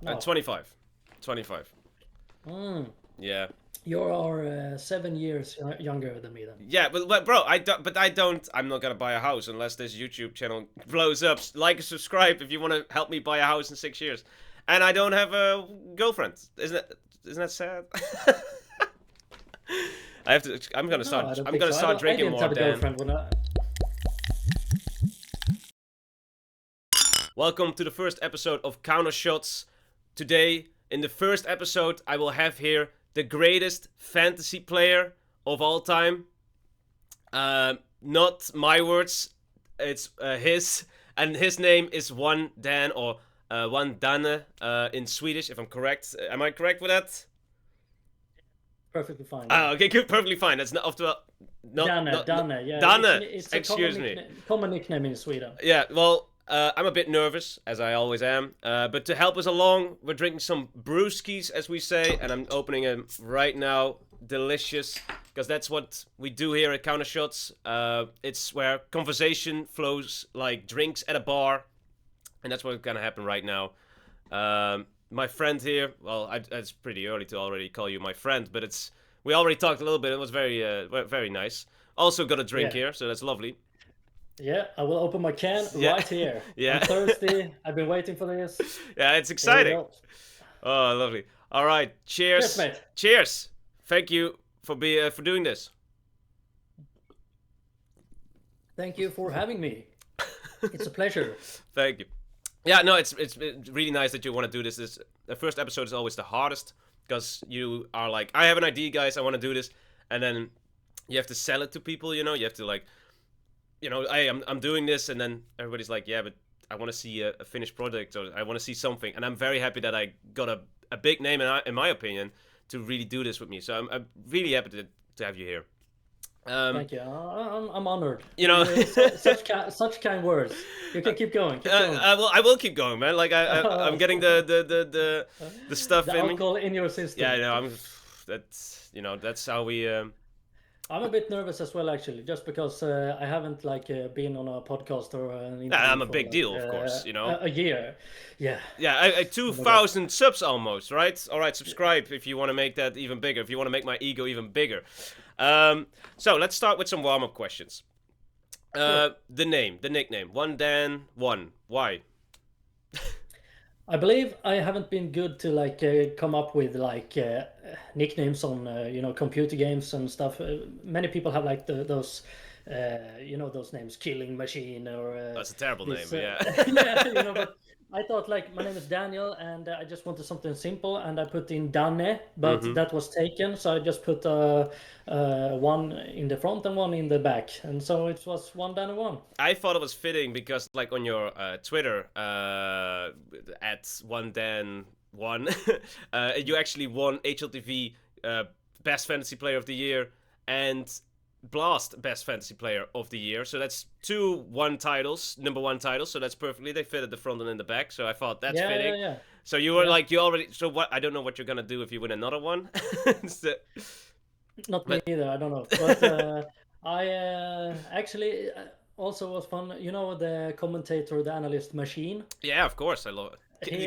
No. 25. 25. Mm. Yeah. You are 7 years younger than me then. Yeah, but bro, I'm not gonna buy a house unless this YouTube channel blows up. Like and subscribe if you want to help me buy a house in 6 years. And I don't have a girlfriend. Isn't that sad? I have to. I'm gonna No, I start. don't I'm think gonna so. start I drinking didn't more, have a Dan. girlfriend when I. Welcome to the first episode of Counter Shots. Today, in the first episode, I will have here the greatest fantasy player of all time. Not my words, it's his. And his name is One Dan or One Danne in Swedish, if I'm correct. Am I correct with that? Perfectly fine. Okay, good, perfectly fine. That's not off the. Danne, yeah. Danne, It's a excuse me. common nickname in Sweden. Yeah, well, I'm a bit nervous, as I always am. But to help us along, we're drinking some brewskis, as we say, and I'm opening them right now. Delicious, because that's what we do here at Counter Shots. It's where conversation flows like drinks at a bar, and that's what's gonna happen right now. My friend here, well, it's pretty early to already call you my friend, but we already talked a little bit. It was very nice. Also got a drink here, so that's lovely. Yeah, I will open my can right here. Yeah. I'm thirsty. I've been waiting for this. Yeah, it's exciting. Oh, lovely. All right, cheers. Cheers, mate. Cheers. Thank you for doing this. Thank you for having me. It's a pleasure. Thank you. Yeah, no, it's really nice that you want to do this. The first episode is always the hardest because you are like, I have an idea, guys. I want to do this, and then you have to sell it to people. You have to like, hey, I'm doing this, and then everybody's like, yeah, but I want to see a finished product, or I want to see something. And I'm very happy that I got a big name, in my opinion, to really do this with me. So I'm really happy to have you here. Thank you. I'm honored. Such kind words. You can keep going. I will keep going, man. Like I'm getting the stuff the in alcohol in your system. Yeah, I know. That's how we. I'm a bit nervous as well, actually, just because I haven't been on a podcast or an interview. I'm a big deal, of course. A year. Yeah. Yeah, 2,000 subs almost, right? All right, subscribe if you want to make that even bigger. If you want to make my ego even bigger. So let's start with some warm-up questions. Sure. The nickname, One Dan One. Why? I believe I haven't been good to come up with nicknames on computer games and stuff. Many people have those those names, Killing Machine or. That's a terrible name, yeah. Yeah, but I thought my name is Daniel and I just wanted something simple and I put in Danne, but that was taken, so I just put one in the front and one in the back, and so it was One Danne One. I thought it was fitting because on your Twitter at One Dan One, you actually won HLTV Best Fantasy Player of the Year and Blast Best Fantasy Player of the Year. So that's two number one titles. So that's perfectly. They fit at the front and in the back. So I thought that's fitting. Yeah. So you were you already. So what? I don't know what you're gonna do if you win another one. Not me either. I don't know. But I actually also was fun. The commentator, the analyst Machine. Yeah, of course. I love it.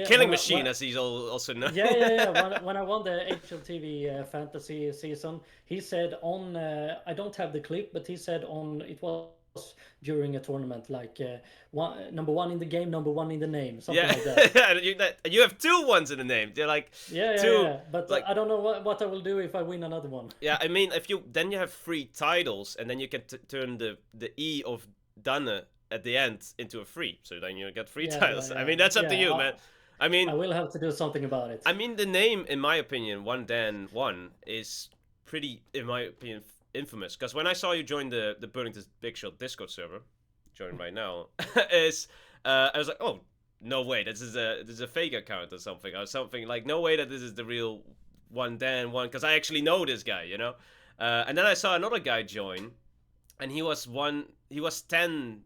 Killing Machine, as he's also known. Yeah. When I won the HLTV fantasy season, he said on. I don't have the clip, but he said on. It was during a tournament, number one in the game, number one in the name, something like that. You have two ones in the name. They're like two. Yeah. But I don't know what I will do if I win another one. Yeah, I mean, if you have 3 titles, and then you can turn the E of Danne at the end into a 3, so then you get 3 titles. I mean, that's up to you, man. I mean, I will have to do something about it. I mean, the name, in my opinion, One Dan One, is pretty, in my opinion, infamous. Because when I saw you join the Burlington Big Shot Discord server, join right now, I was like, oh, no way, this is a fake account or something, no way that this is the real One Dan One, because I actually know this guy, and then I saw another guy join, and he was 10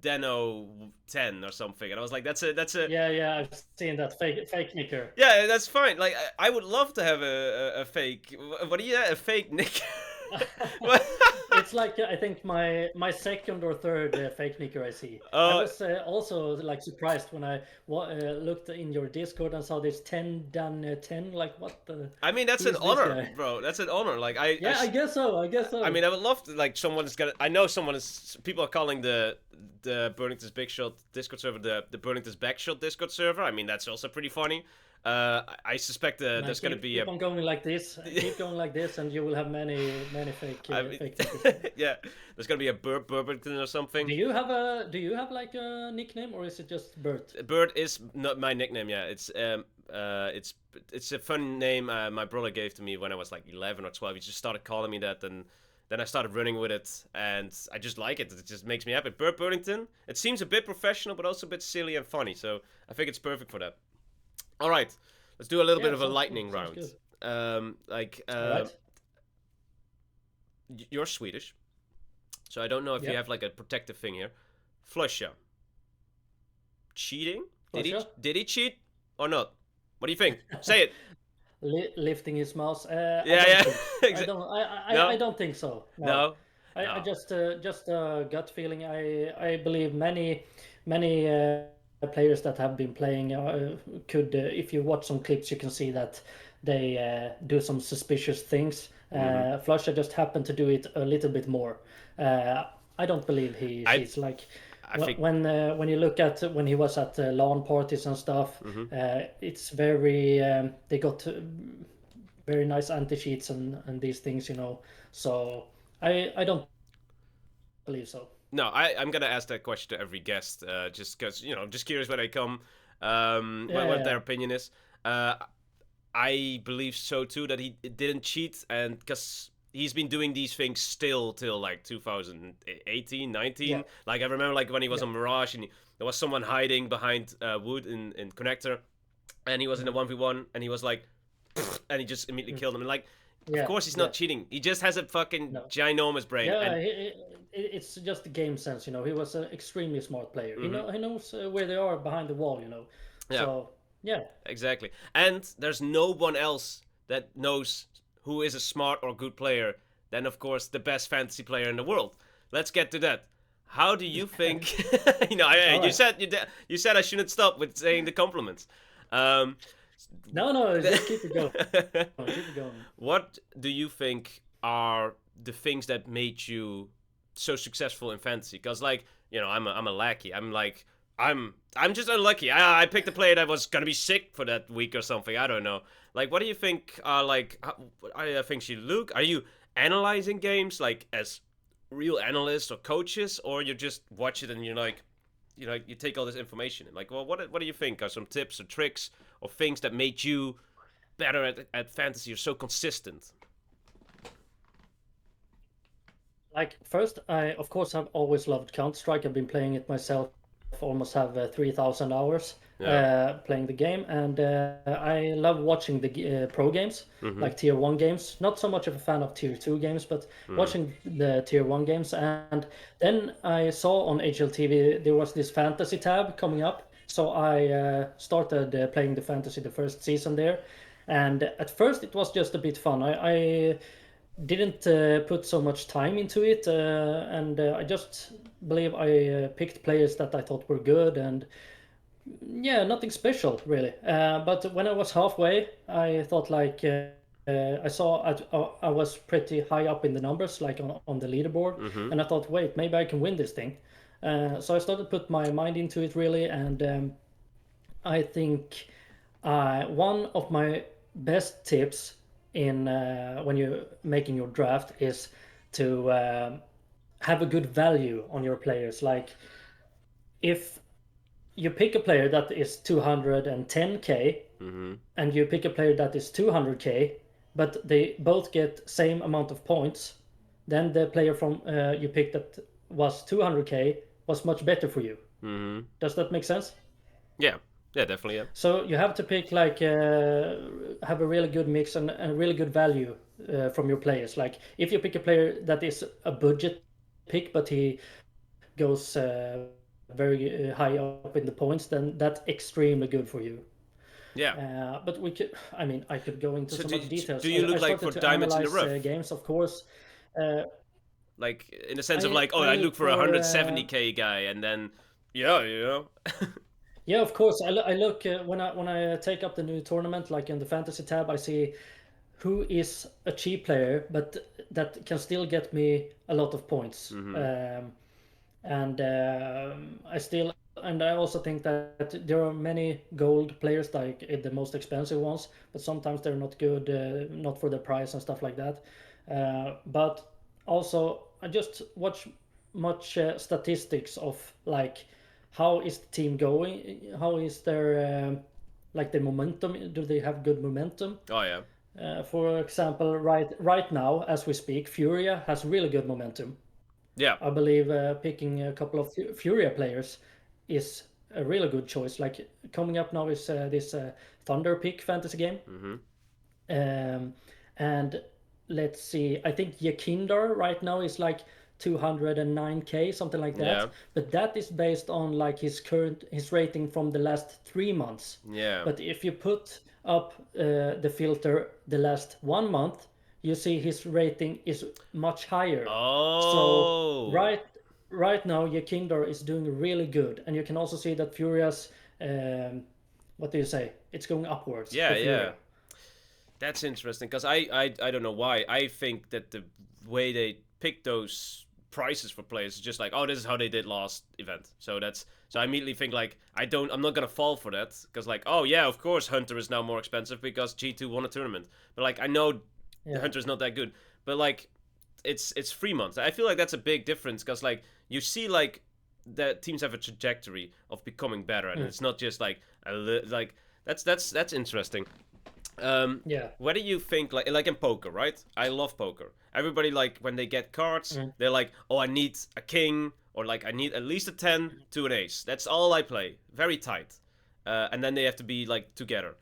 Deno 10 or something, and I was like, that's a yeah, I've seen that fake nicker. Yeah, that's fine. Like, I would love to have a fake, what do you, a fake nick. What? It's like I think my second or third fake nicker I see. I uh, was also like surprised when I looked in your Discord and saw this 10 done 10. Like what the? I mean, that's Who an is this honor, guy? bro. That's an honor. Like Yeah, I guess so. I guess I so. mean, I would love to, like, someone's gonna. I know someone is. People are calling the Burnington's Big Shot Discord server the Burnington's Backshot Discord server. I mean, that's also pretty funny. I suspect Man, there's gonna be keep on going like this. Keep going like this, and you will have many fake I mean, fake nickers. yeah, there's gonna be a Burbington or something. Do you have like a nickname, or is it just Bert? Bird is not my nickname. Yeah, it's a fun name my brother gave to me when I was like 11 or 12. He just started calling me that, and then I started running with it, and I just like it. It just makes me happy. Bird Burlington. It seems a bit professional, but also a bit silly and funny. So I think it's perfect for that. All right, let's do a little bit Yeah, of a sounds good. lightning Sounds round. good. Like All right. you're Swedish, so I don't know if you Yeah. have like a protective thing here. Flusha. Cheating? Flusha? Did he cheat or not? What do you think? Say it. Lifting his mouse. I Yeah, don't yeah. think. No, I don't think so. No. no, I no. just gut feeling. I believe many players that have been playing could if you watch some clips you can see that they do some suspicious things. Hmm. Flusha just happened to do it a little bit more. Uh, I don't believe he I cheats. Like I think. when you look at when he was at LAN parties and stuff, Hmm. it's very they got very nice anti cheats and these things, you know. So I don't believe so. No, I'm gonna ask that question to every guest, just because just curious where they come, Yeah, what their yeah, opinion is. Uh, I believe so too that he didn't cheat, and because he's been doing these things still till like 2018, yeah, 19. Like I remember like when he was yeah. on Mirage and there was someone hiding behind wood in connector, and he was in a Mm, 1v1 and he was like, and he just immediately mm. killed him. And like, of Yeah, course he's yeah. not cheating. He just has a fucking No. ginormous brain. Yeah, And it's just the game sense, you know. He was an extremely smart player. mhm, He knows where they are behind the wall, you know. yeah. So yeah, Exactly. And there's no one else that knows who is a smart or good player than, of course, the best fantasy player in the world. Let's get to that. How do you think? all You right. said you said I shouldn't stop with saying the compliments. Um, No, no, just keep it going. Keep it going. what do you think are the things that made you so successful in fantasy? Because like I'm a lackey. I'm just unlucky. I picked a player that was gonna be sick for that week or something. I don't know. Like, what do you think are like? Are things you look? Are you analyzing games like as real analysts or coaches, or you just watch it and you're like, you take all this information and like, well, what do you think are some tips or tricks or things that made you better at fantasy? You're so consistent. Like first, I of course have always loved Counter Strike. I've been playing it myself. Almost have 3,000 hours Yeah. playing the game, and I love watching the pro games, Mhm. like tier one games. Not so much of a fan of tier two games, but Mhm. watching the tier one games. And then I saw on HLTV there was this fantasy tab coming up, so I started playing the fantasy the first season there. And at first it was just a bit fun. I didn't put so much time into it, and I just believe I picked players that I thought were good, and yeah, nothing special really. But when I was halfway, I thought like I saw I was pretty high up in the numbers, like on the leaderboard, Mhm. and I thought, wait, maybe I can win this thing. So I started to put my mind into it really, and I think one of my best tips in when you're making your draft is to have a good value on your players. Like if you pick a player that is 210k Mhm. and you pick a player that is 200k, but they both get same amount of points, then the player from you picked that was 200k was much better for you. Mhm. Does that make sense? Yeah. Yeah. Definitely. Yeah. So you have to pick like have a really good mix and really good value from your players. Like if you pick a player that is a budget pick, but he goes very high up in the points, then that's extremely good for you. Yeah. But we could, I mean, I could go into So some do other details. do you I look like started for to diamonds in the analyze rough? games, of course. Uh, Like in the sense of like, oh, I I look look for a for 170k guy, and then yeah, you know. yeah, of course. I look when I take up the new tournament, like in the fantasy tab, I see who is a cheap player, but that can still get me a lot of points. Mm-hmm. And I also think that there are many gold players, like the most expensive ones, but sometimes they're not good, not for the price and stuff like that. But also, I just watch much statistics of like how is the team going, how is their like the momentum, do they have good momentum? Oh yeah. For example, right now as we speak, Furia has really good momentum. Yeah. I believe picking a couple of Furia players is a really good choice. Like coming up now is this Thunder pick fantasy game. Mm-hmm. Um, and let's see, I think Yakindar right now is like 209k, something like Yeah. that. But that is based on like his rating from the last 3 months. Yeah. But if you put up the filter the last 1 month, you see his rating is much higher. So Oh. right now Yakindar is doing really good, and you can also see that Furia's what do you say? It's going upwards Yeah. for Yeah. Furia. That's interesting because I don't know why. I think that the way they pick those prices for players is just like, oh, this is how they did last event. So I immediately think like I'm not gonna fall for that because like, oh yeah, of course Hunter is now more expensive because G2 won a tournament. But like I know the Yeah. Hunter's not that good. But like it's 3 months. I feel like that's a big difference because like you see like the teams have a trajectory of becoming better, and Mm. it's not just like like that's interesting. Yeah. What do you think? Like in poker, right? I love poker. Everybody like when they get cards, Mm. they're like, oh, I need a king, or like I need at least a 10 to an ace. That's all I play. Very tight, and then they have to be like together.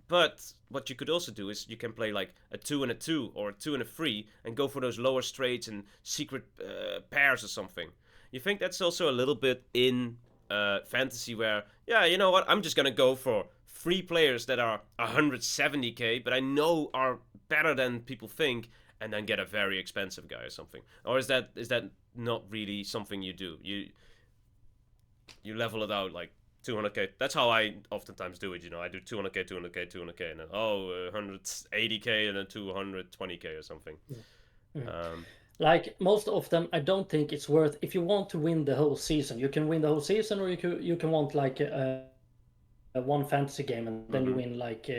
But what you could also do is you can play like a 2 and a 2 or a 2 and a 3 and go for those lower straights and secret pairs or something. You think that's also a little bit in fantasy where, yeah, you know what? I'm just gonna go for 3 players that are 170k, but I know are better than people think, and then get a very expensive guy or something. Or is that not really something you do? You level it out like 200k. That's how I oftentimes do it. I do 200k, 200k, 200k, and then 180k, and then 220k or something. Mm. Um, Like most of them, I don't think it's worth. If you want to win the whole season, you can win the whole season, or you can want like a one fantasy game, and then you mm-hmm. win like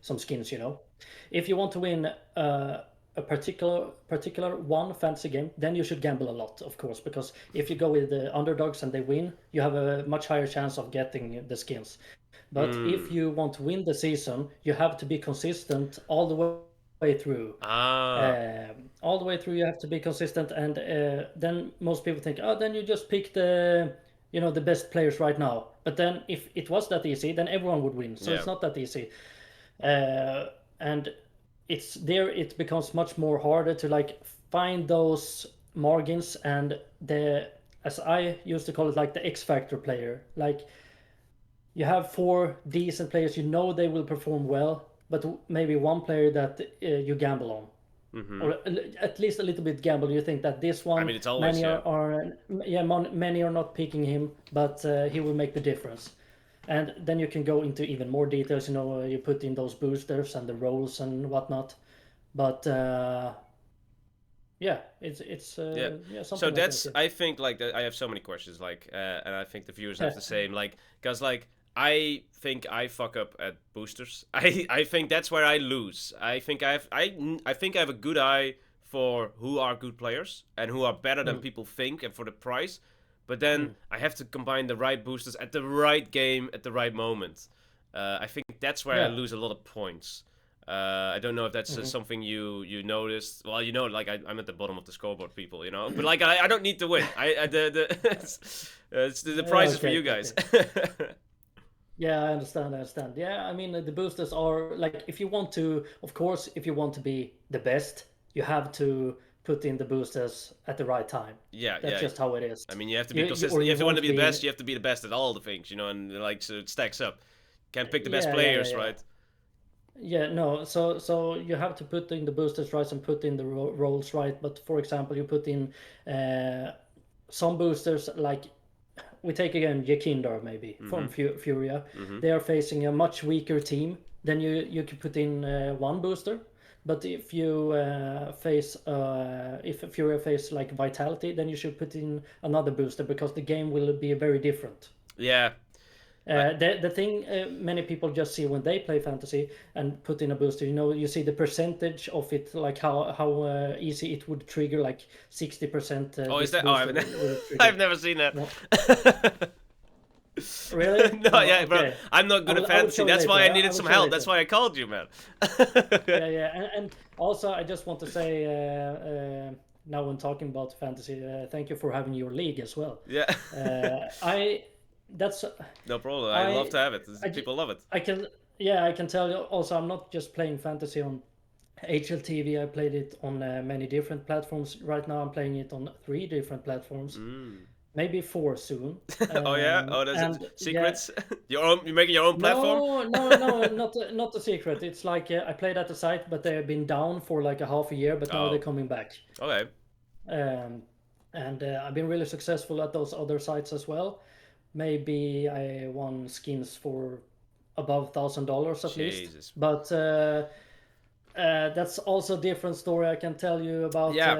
some skins. If you want to win a particular one fantasy game, then you should gamble a lot, of course, because if you go with the underdogs and they win, you have a much higher chance of getting the skins. But if Mm. you want to win the season, you have to be consistent all the way through. Ah. All the way through, you have to be consistent, and then most people think, oh, then you just pick the best players right now. But then, if it was that easy, then everyone would win. So Yeah. it's not that easy, and it's there. It becomes much more harder to like find those margins and as I used to call it, like the X factor player. Like you have four decent players, they will perform well, but maybe one player that you gamble on, Mm-hmm. or at least a little bit gamble. You think that this I one, mean, it's always many yeah. many are not picking him, but he will make the difference. And then you can go into even more details. You put in those boosters and the rolls and whatnot. But yeah, it's Yeah. yeah, So something like that. that's I think like I have so many questions like and I think the viewers have Yeah. the same like because like I think I fuck up at boosters. I think that's where I lose. I think I have a good eye for who are good players and who are better than Mm, people think and for the price. But then mm, I have to combine the right boosters at the right game at the right moment. I think that's where I yeah. lose a lot of points. I don't know if that's Hmm. something you noticed. Well, like I'm at the bottom of the scoreboard, people. But like I don't need to win. I the it's the prize is for Okay, you okay, guys. okay. Yeah, I understand. I understand. Yeah, I mean, the boosters are like, if you want to, of course, if you want to be the best, you have to put in the boosters at the right time. Yeah, That's yeah. just how it is. I mean, you have to be Or consistent. you If you want want to to be the be in. best, you have to be the best at all the things, and like so it stacks up. Can't pick the best Yeah, yeah, yeah, players, yeah. right? Yeah, no. So you have to put in the boosters right and put in the rolls right. But for example, you put in uh, some boosters like we take again Jakindar maybe Mm-hmm. from Furia. Mm-hmm. They are facing a much weaker team. Then you can put in one booster. But if you face if Furia face like Vitality, then you should put in another booster because the game will be very different. Yeah. I, The thing many people just see when they play fantasy and put in a booster, you see the percentage of it, like how easy it would trigger, like 60% oh, is this that? Oh, booster will trigger. I've never seen that. No, really? No, No, yeah, bro. okay. I'm not good at I will fantasy. show you That's why later. I I needed will some show you help. That's later. why I called you, man. Yeah, yeah, and also I just want to say now when talking about fantasy, thank you for having your league as well. Yeah. I that's No problem. I love I to have it. I People love it. I can, yeah, I can tell you also I'm not just playing fantasy on HLTV. I played it on many different platforms. Right now I'm playing it on 3 different platforms, Mm. maybe 4 soon. Oh yeah. Oh, there's And yeah, secrets. Your own. You're making your own platform. no, no, no, not a secret. It's like I played at the site, but they have been down for like a half a year, but now they're Oh. coming back. Okay. Um, and I've been really successful at those other sites as well. Maybe I won skins for above $1,000 at least. Jesus. But that's also a different story. I can tell you about Yeah.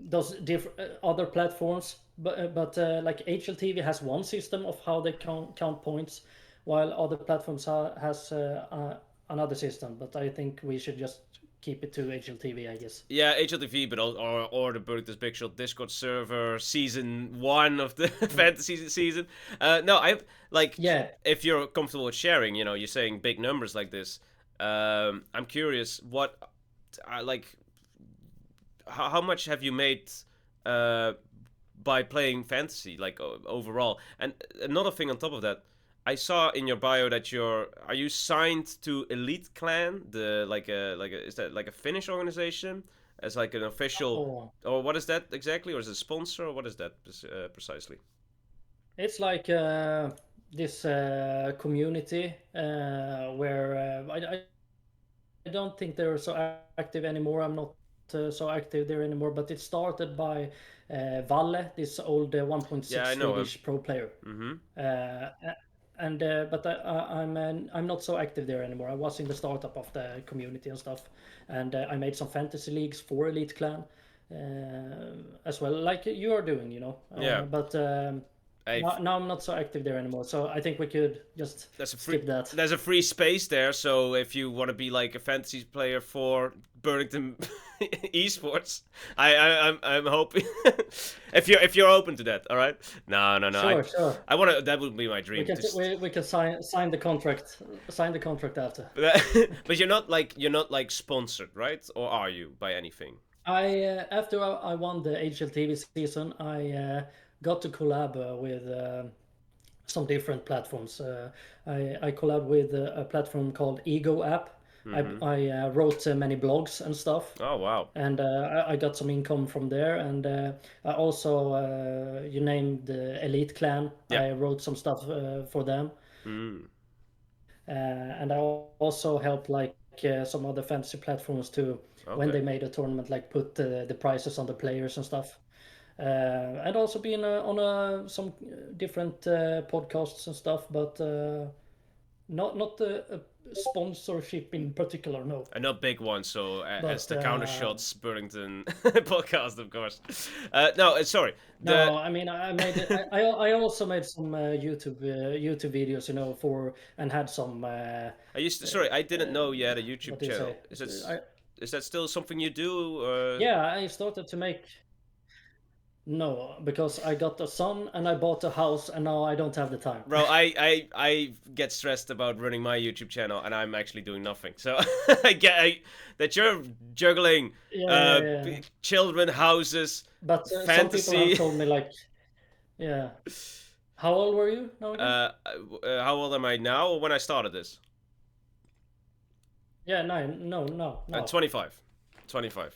those different other platforms. But like HLTV has one system of how they count points, while other platforms has another system. But I think we should just keep it to HLTV, I guess. Yeah, HLTV, but or the Burgers Big Shot Discord server season 1 of the fantasy season. No, I like Yeah. if you're comfortable with sharing, you're saying big numbers like this. I'm curious, what, like, how much have you made uh, by playing fantasy, like overall? And another thing on top of that, I saw in your bio that are you signed to Elite Clan, the is that like a Finnish organization as like an official, Oh, or what is that exactly, or is it a sponsor, or what is that precisely? it's like this community where I don't think they're so active anymore. I'm not so active there anymore. But it started by Valle, this old Yeah, 1.6 I know him. Swedish pro player. Mm-hmm. Uh, and but I'm not so active there anymore. I was in the startup of the community and stuff, and I made some fantasy leagues for Elite Clan as well, like you are doing, Yeah, But I've now I'm not so active there anymore. So I think we could just skip that. there's a free space there, so if you want to be like a fantasy player for Burlington esports, I'm hoping if you're open to that. All right. No, Sure, sure. I want to, that would be my We dream. can we can sign the contract. Sign the contract after. But you're not like sponsored, right? Or are you by anything? I after I won the HLTV season, I got to collab with some different platforms. I collab with a platform called Ego App. Mm-hmm. I wrote many blogs and stuff, Oh wow. and I got some income from there. And I also you named the Elite Clan. Yeah. I wrote some stuff for them. Mm. And I also helped like some other fantasy platforms to when Okay. they made a tournament, like put the prices on the players and stuff. And also been on some different podcasts and stuff, but not a sponsorship in particular, no. And not big one, so as But the counter shots Burlington podcast, of course. No, sorry. The no, I mean I made it. I also made some YouTube videos, for and had some. I used to, sorry, I didn't know you had a YouTube What do you channel. say? Is that still something you do? Or... Yeah, I started to make. No, because I got a son and I bought a house and now I don't have the time. Bro, I get stressed about running my YouTube channel and I'm actually doing nothing. So that you're juggling Yeah. children, houses, But some people fantasy. have told me like, yeah. How old were you now again? How old am I now or when I started this? Yeah, nine. No. 25. 25.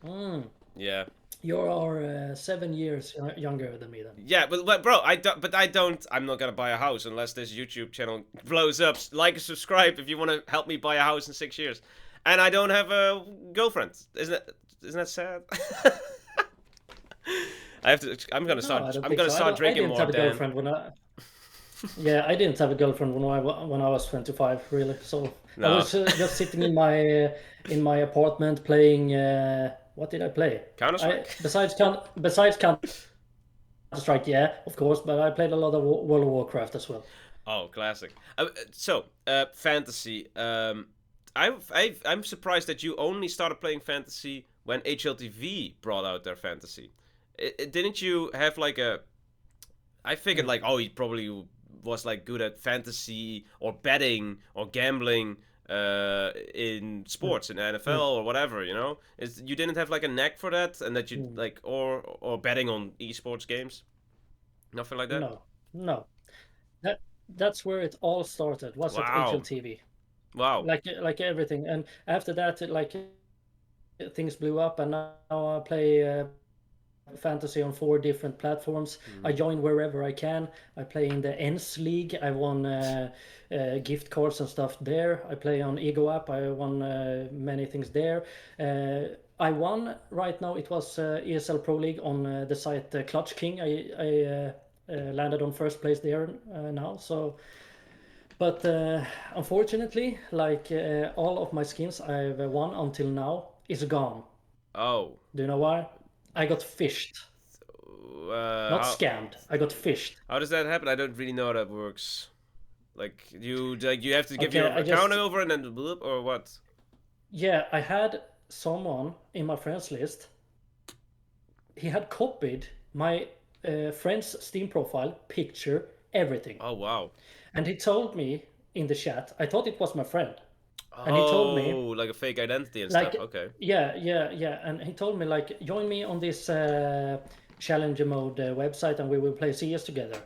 Mm. Yeah. You are 7 years younger than me then. Yeah, but bro, I don't. I'm not gonna buy a house unless this YouTube channel blows up. Like and subscribe if you want to help me buy a house in 6 years. And I don't have a girlfriend. Isn't that sad? I have to. I'm gonna No, start. I don't I'm think gonna so. start I drinking didn't more, have a Dan. girlfriend when I. Yeah, I didn't have a girlfriend when I was 25, really. So I No. was just sitting in my apartment playing. What did I play? Counter I Strike. besides Counter Strike, yeah, of course, but I played a lot of World of Warcraft as well. Oh, classic. Fantasy. I'm surprised that you only started playing fantasy when HLTV brought out their fantasy. Didn't you have like a? I figured Mm. like, oh, he probably was like good at fantasy or betting or gambling in Mm. sports in NFL Mm. or whatever. You didn't have like a knack for that, and that you Mm. like or betting on esports games. Nothing like that. No, no. That that's where it all started. Was at Wow. HLTV, Wow. like everything, and after that, things blew up, and now I play fantasy on 4 different platforms. I Mm. join wherever I can. I play in the ENS League. I won gift cards and stuff there. I play on Ego app. I won many things there. I won right now. It was ESL Pro League on the site Clutch King. I landed on first place there now. So, but unfortunately, like all of my skins I've won until now is gone. Oh. Do you know why? I got fished. Not How scammed. I got fished. how does that happen? I don't really know how that works. Like you have to give Okay, your I account just over and then bloop or what? yeah, I had someone in my friends list. He had copied my friend's Steam profile, picture, everything, Oh wow. and he told me in the chat. I thought it was my friend, and he told me Oh, like a fake identity and stuff. like, Okay. yeah, and he told me like, join me on this challenger mode website, and we will play CS together.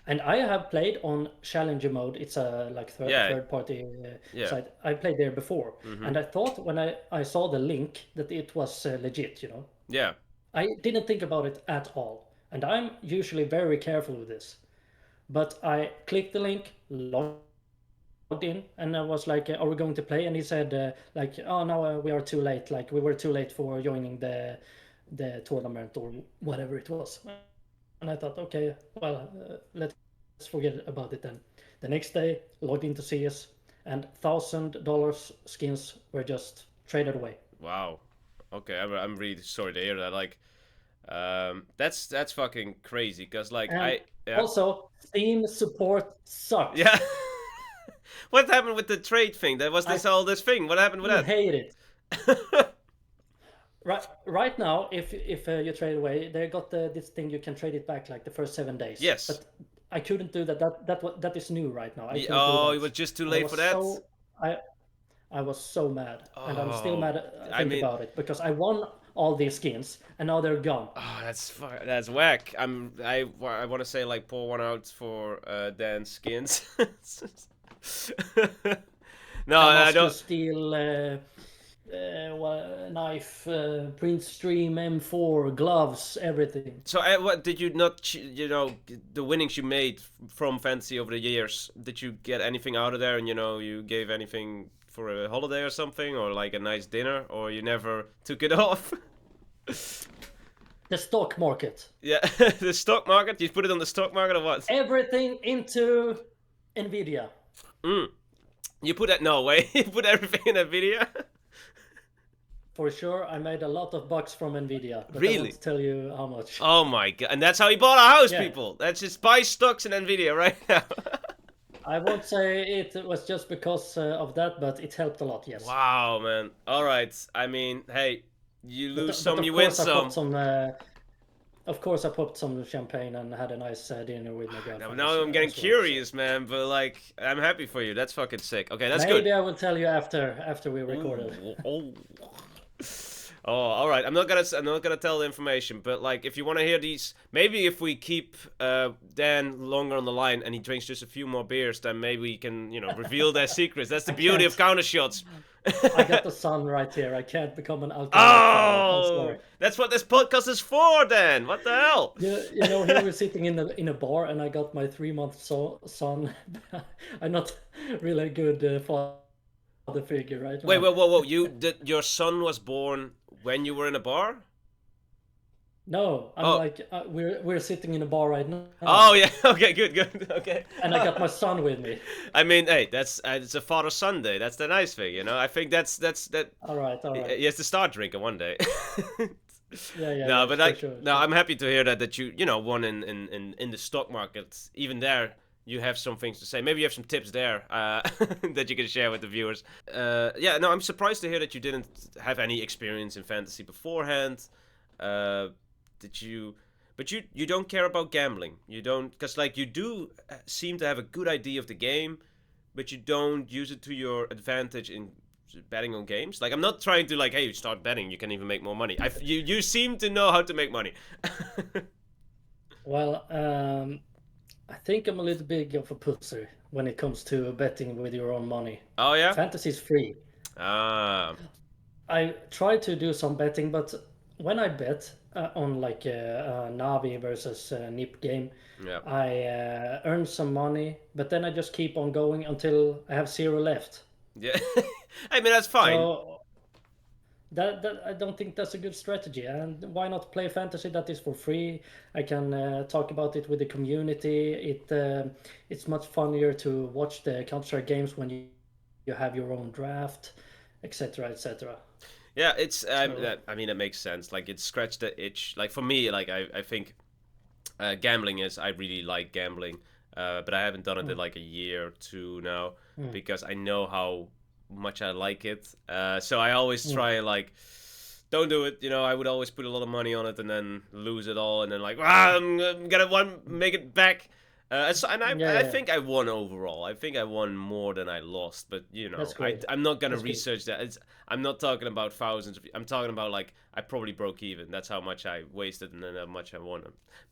And I have played on Challenger mode. It's a like Yeah. third party Yeah. site. I played there before, Mhm. and I thought when I saw the link that it was legit. Yeah. I didn't think about it at all, and I'm usually very careful with this. But I clicked the link, logged in, and I was like, "Are we going to play?" And he said, "Like, oh no, we are too late. Like, we were too late for joining the tournament or whatever it was." And I thought, okay, well, let's forget about it then. The next day, logged into CS, and $1,000 skins were just traded away. Wow. Okay, I'm really sorry to hear that. Like, that's fucking crazy. Cause like And yeah. also, Steam support sucks. Yeah. What happened with the trade thing? There was I this thing. What happened with hate it. that? Right now, if you trade away, they got this thing you can trade it back like the first 7 days. Yes. But I couldn't do that. That is new right now. I couldn't do Oh, it that, was just too and late for that. I I was so mad, and I'm still Oh, mad. I Think mean, about it because I won all these skins, and now they're gone. oh, that's whack. I want to say like pour one out for Dan's skins. No, I I must don't. just steal knife, print stream, M4, gloves, everything. So, what did you not? The winnings you made from fantasy over the years. Did you get anything out of there? And you gave anything for a holiday or something, or like a nice dinner, or you never took it off? The stock market. Yeah, the stock market. You put it on the stock market or what? Everything into Nvidia. Mm. You put that no way. You put everything in a video. For sure, I made a lot of bucks from Nvidia, but I Really? won't tell you how much. Oh my god! And that's how he bought a house, Yeah. people. That's just buy stocks in Nvidia right now. I won't say it was just because of that, but it helped a lot. Yes. Wow, man. All right. I mean, hey, you lose But some, of you win course I some. popped some. Of course, I popped some champagne and had a nice dinner with my girlfriend. Now I'm getting as well, so. curious, man. But like, I'm happy for you. That's fucking sick. Okay, that's Maybe good. I will tell you after we recorded. Ooh, oh. Oh, all right. I'm not gonna tell the information, but like, if you want to hear these, maybe if we keep Dan longer on the line and he drinks just a few more beers, then maybe we can, reveal their secrets. That's the I beauty of can't. counter shots. I got the sun right here. I can't become an alcoholic, father. I'm Oh, sorry. that's what this podcast is for, then. What the hell? Here we're sitting in a bar, and I got my 3 month son. I'm not really a good father figure right Wait, now. whoa. Your son was born when you were in a bar? No, I'm Oh, like we're sitting in a bar right now, oh yeah. Okay, good. Okay. and I got my son with me. I mean, hey, that's it's a Father Sunday. That's the nice thing, I think that All right. he has to start drinking one day. Yeah, No, but for sure, no, sure. I'm happy to hear that you won in the stock market. Even there, you have some things to say. Maybe you have some tips there that you can share with the viewers. Yeah, no, I'm surprised to hear that you didn't have any experience in fantasy beforehand. Uh, did you? But you don't care about gambling. You don't, because like you do seem to have a good idea of the game, but you don't use it to your advantage in betting on games. Like, I'm not trying to like, hey, you start betting, you can even make more money. You seem to know how to make money. Well, I think I'm a little bit of a pussy when it comes to betting with your own money. Oh yeah. Fantasy is free. Ah. I try to do some betting, but when I bet on like a Navi versus Nip game, Yeah. I earn some money, but then I just keep on going until I have zero left. Yeah. I mean, that's fine. So that I don't think that's a good strategy. And why not play fantasy that is for free? I can talk about it with the community. It's much funnier to watch the Counter-Strike games when you have your own draft, etc., etc. Yeah, it's So I mean, it makes sense. Like, it scratched the itch. Like, for me, like I think gambling is, I really like gambling, but I haven't done it in mm, like a year or two now mm, because I know how much I like it. So I always mm. try and like, don't do it. I would always put a lot of money on it and then lose it all, and then like, I'm gonna make it back. And Yeah, I yeah, think I won overall. I think I won more than I lost, but that's I great. I'm not gonna That's good. research that. I'm not talking about thousands. I'm talking about like I probably broke even. That's how much I wasted and then how much I won.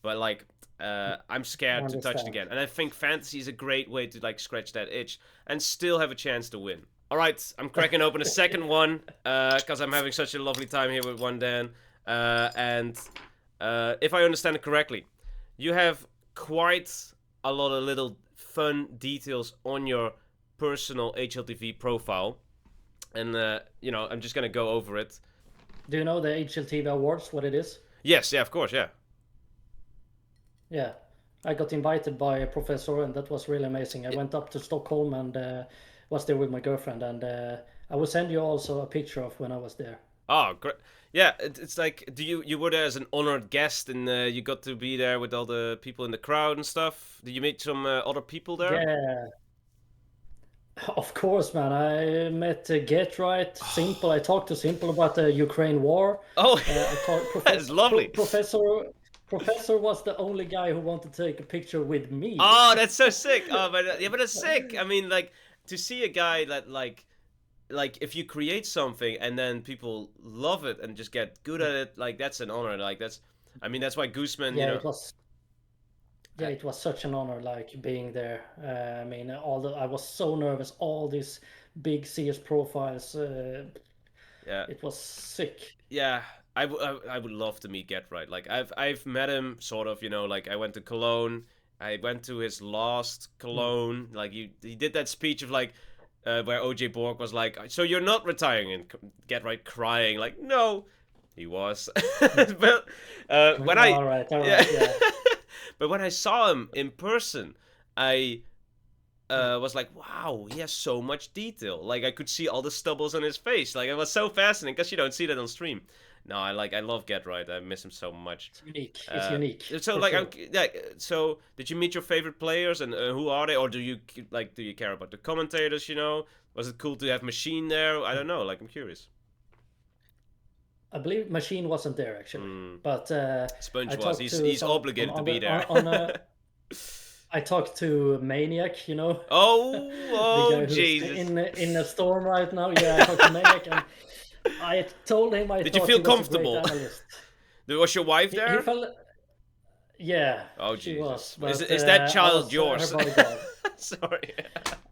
But like, I'm I scared to touch it understand. again. And I think fantasy is a great way to like scratch that itch and still have a chance to win. All right, I'm cracking open a second one because I'm having such a lovely time here with one Dan. And if I understand it correctly, you have quite a lot of little fun details on your personal HLTV profile. And, I'm just going to go over it. Do you know the HLTV Awards, what it is? Yes, yeah, of course, yeah. Yeah. I got invited by a professor, and that was really amazing. I went up to Stockholm and was there with my girlfriend, and I will send you also a picture of when I was there. Oh, great. Yeah, it's like, you were there as an honored guest and you got to be there with all the people in the crowd and stuff. Did you meet some other people there? Yeah, of course, man. I met Get Right, Simple. I talked to Simple about the Ukraine war. Oh, I talked that's lovely. Professor was the only guy who wanted to take a picture with me. Oh, that's so sick. Oh, but yeah, but that's sick. I mean, like, to see a guy that like if you create something and then people love it and just get good at it, like that's an honor. Like I mean, that's why Gooseman, Yeah, it was. Yeah, uh, it was such an honor, like being there. I mean, I was so nervous. All these big CS profiles. yeah, It was sick. yeah. I would love to meet Get Right. Like I've met him sort of, like I went to Cologne. I went to his last Mm. Cologne. Like he did that speech of like where OJ Borg was like, "So you're not retiring?" And Get Right crying like, "No, he was." But when I All yeah, right, yeah. but when I saw him in person, I was like, wow, he has so much detail. Like I could see all the stubbles on his face. Like it was so fascinating because you don't see that on stream. No, I love Get Right. I miss him so much. It's unique. It's Uh, unique so for like sure. yeah. So did you meet your favorite players and who are they? Or do you care about the commentators? Was it cool to have Machine there? I don't know. Like I'm curious. I believe Machine wasn't there actually, Mm. but I SpunJ was. talked He's to he's some obligated to be other there. I talked to Maniac, Oh, the oh guy who's Jesus. in a storm right now. Yeah, I talked to Maniac, and I told him I Did you thought feel he was a great comfortable? analyst. Was your wife He there? felt, yeah, Oh she was, Jesus! but Is that I child was her yours? bodyguard. Sorry.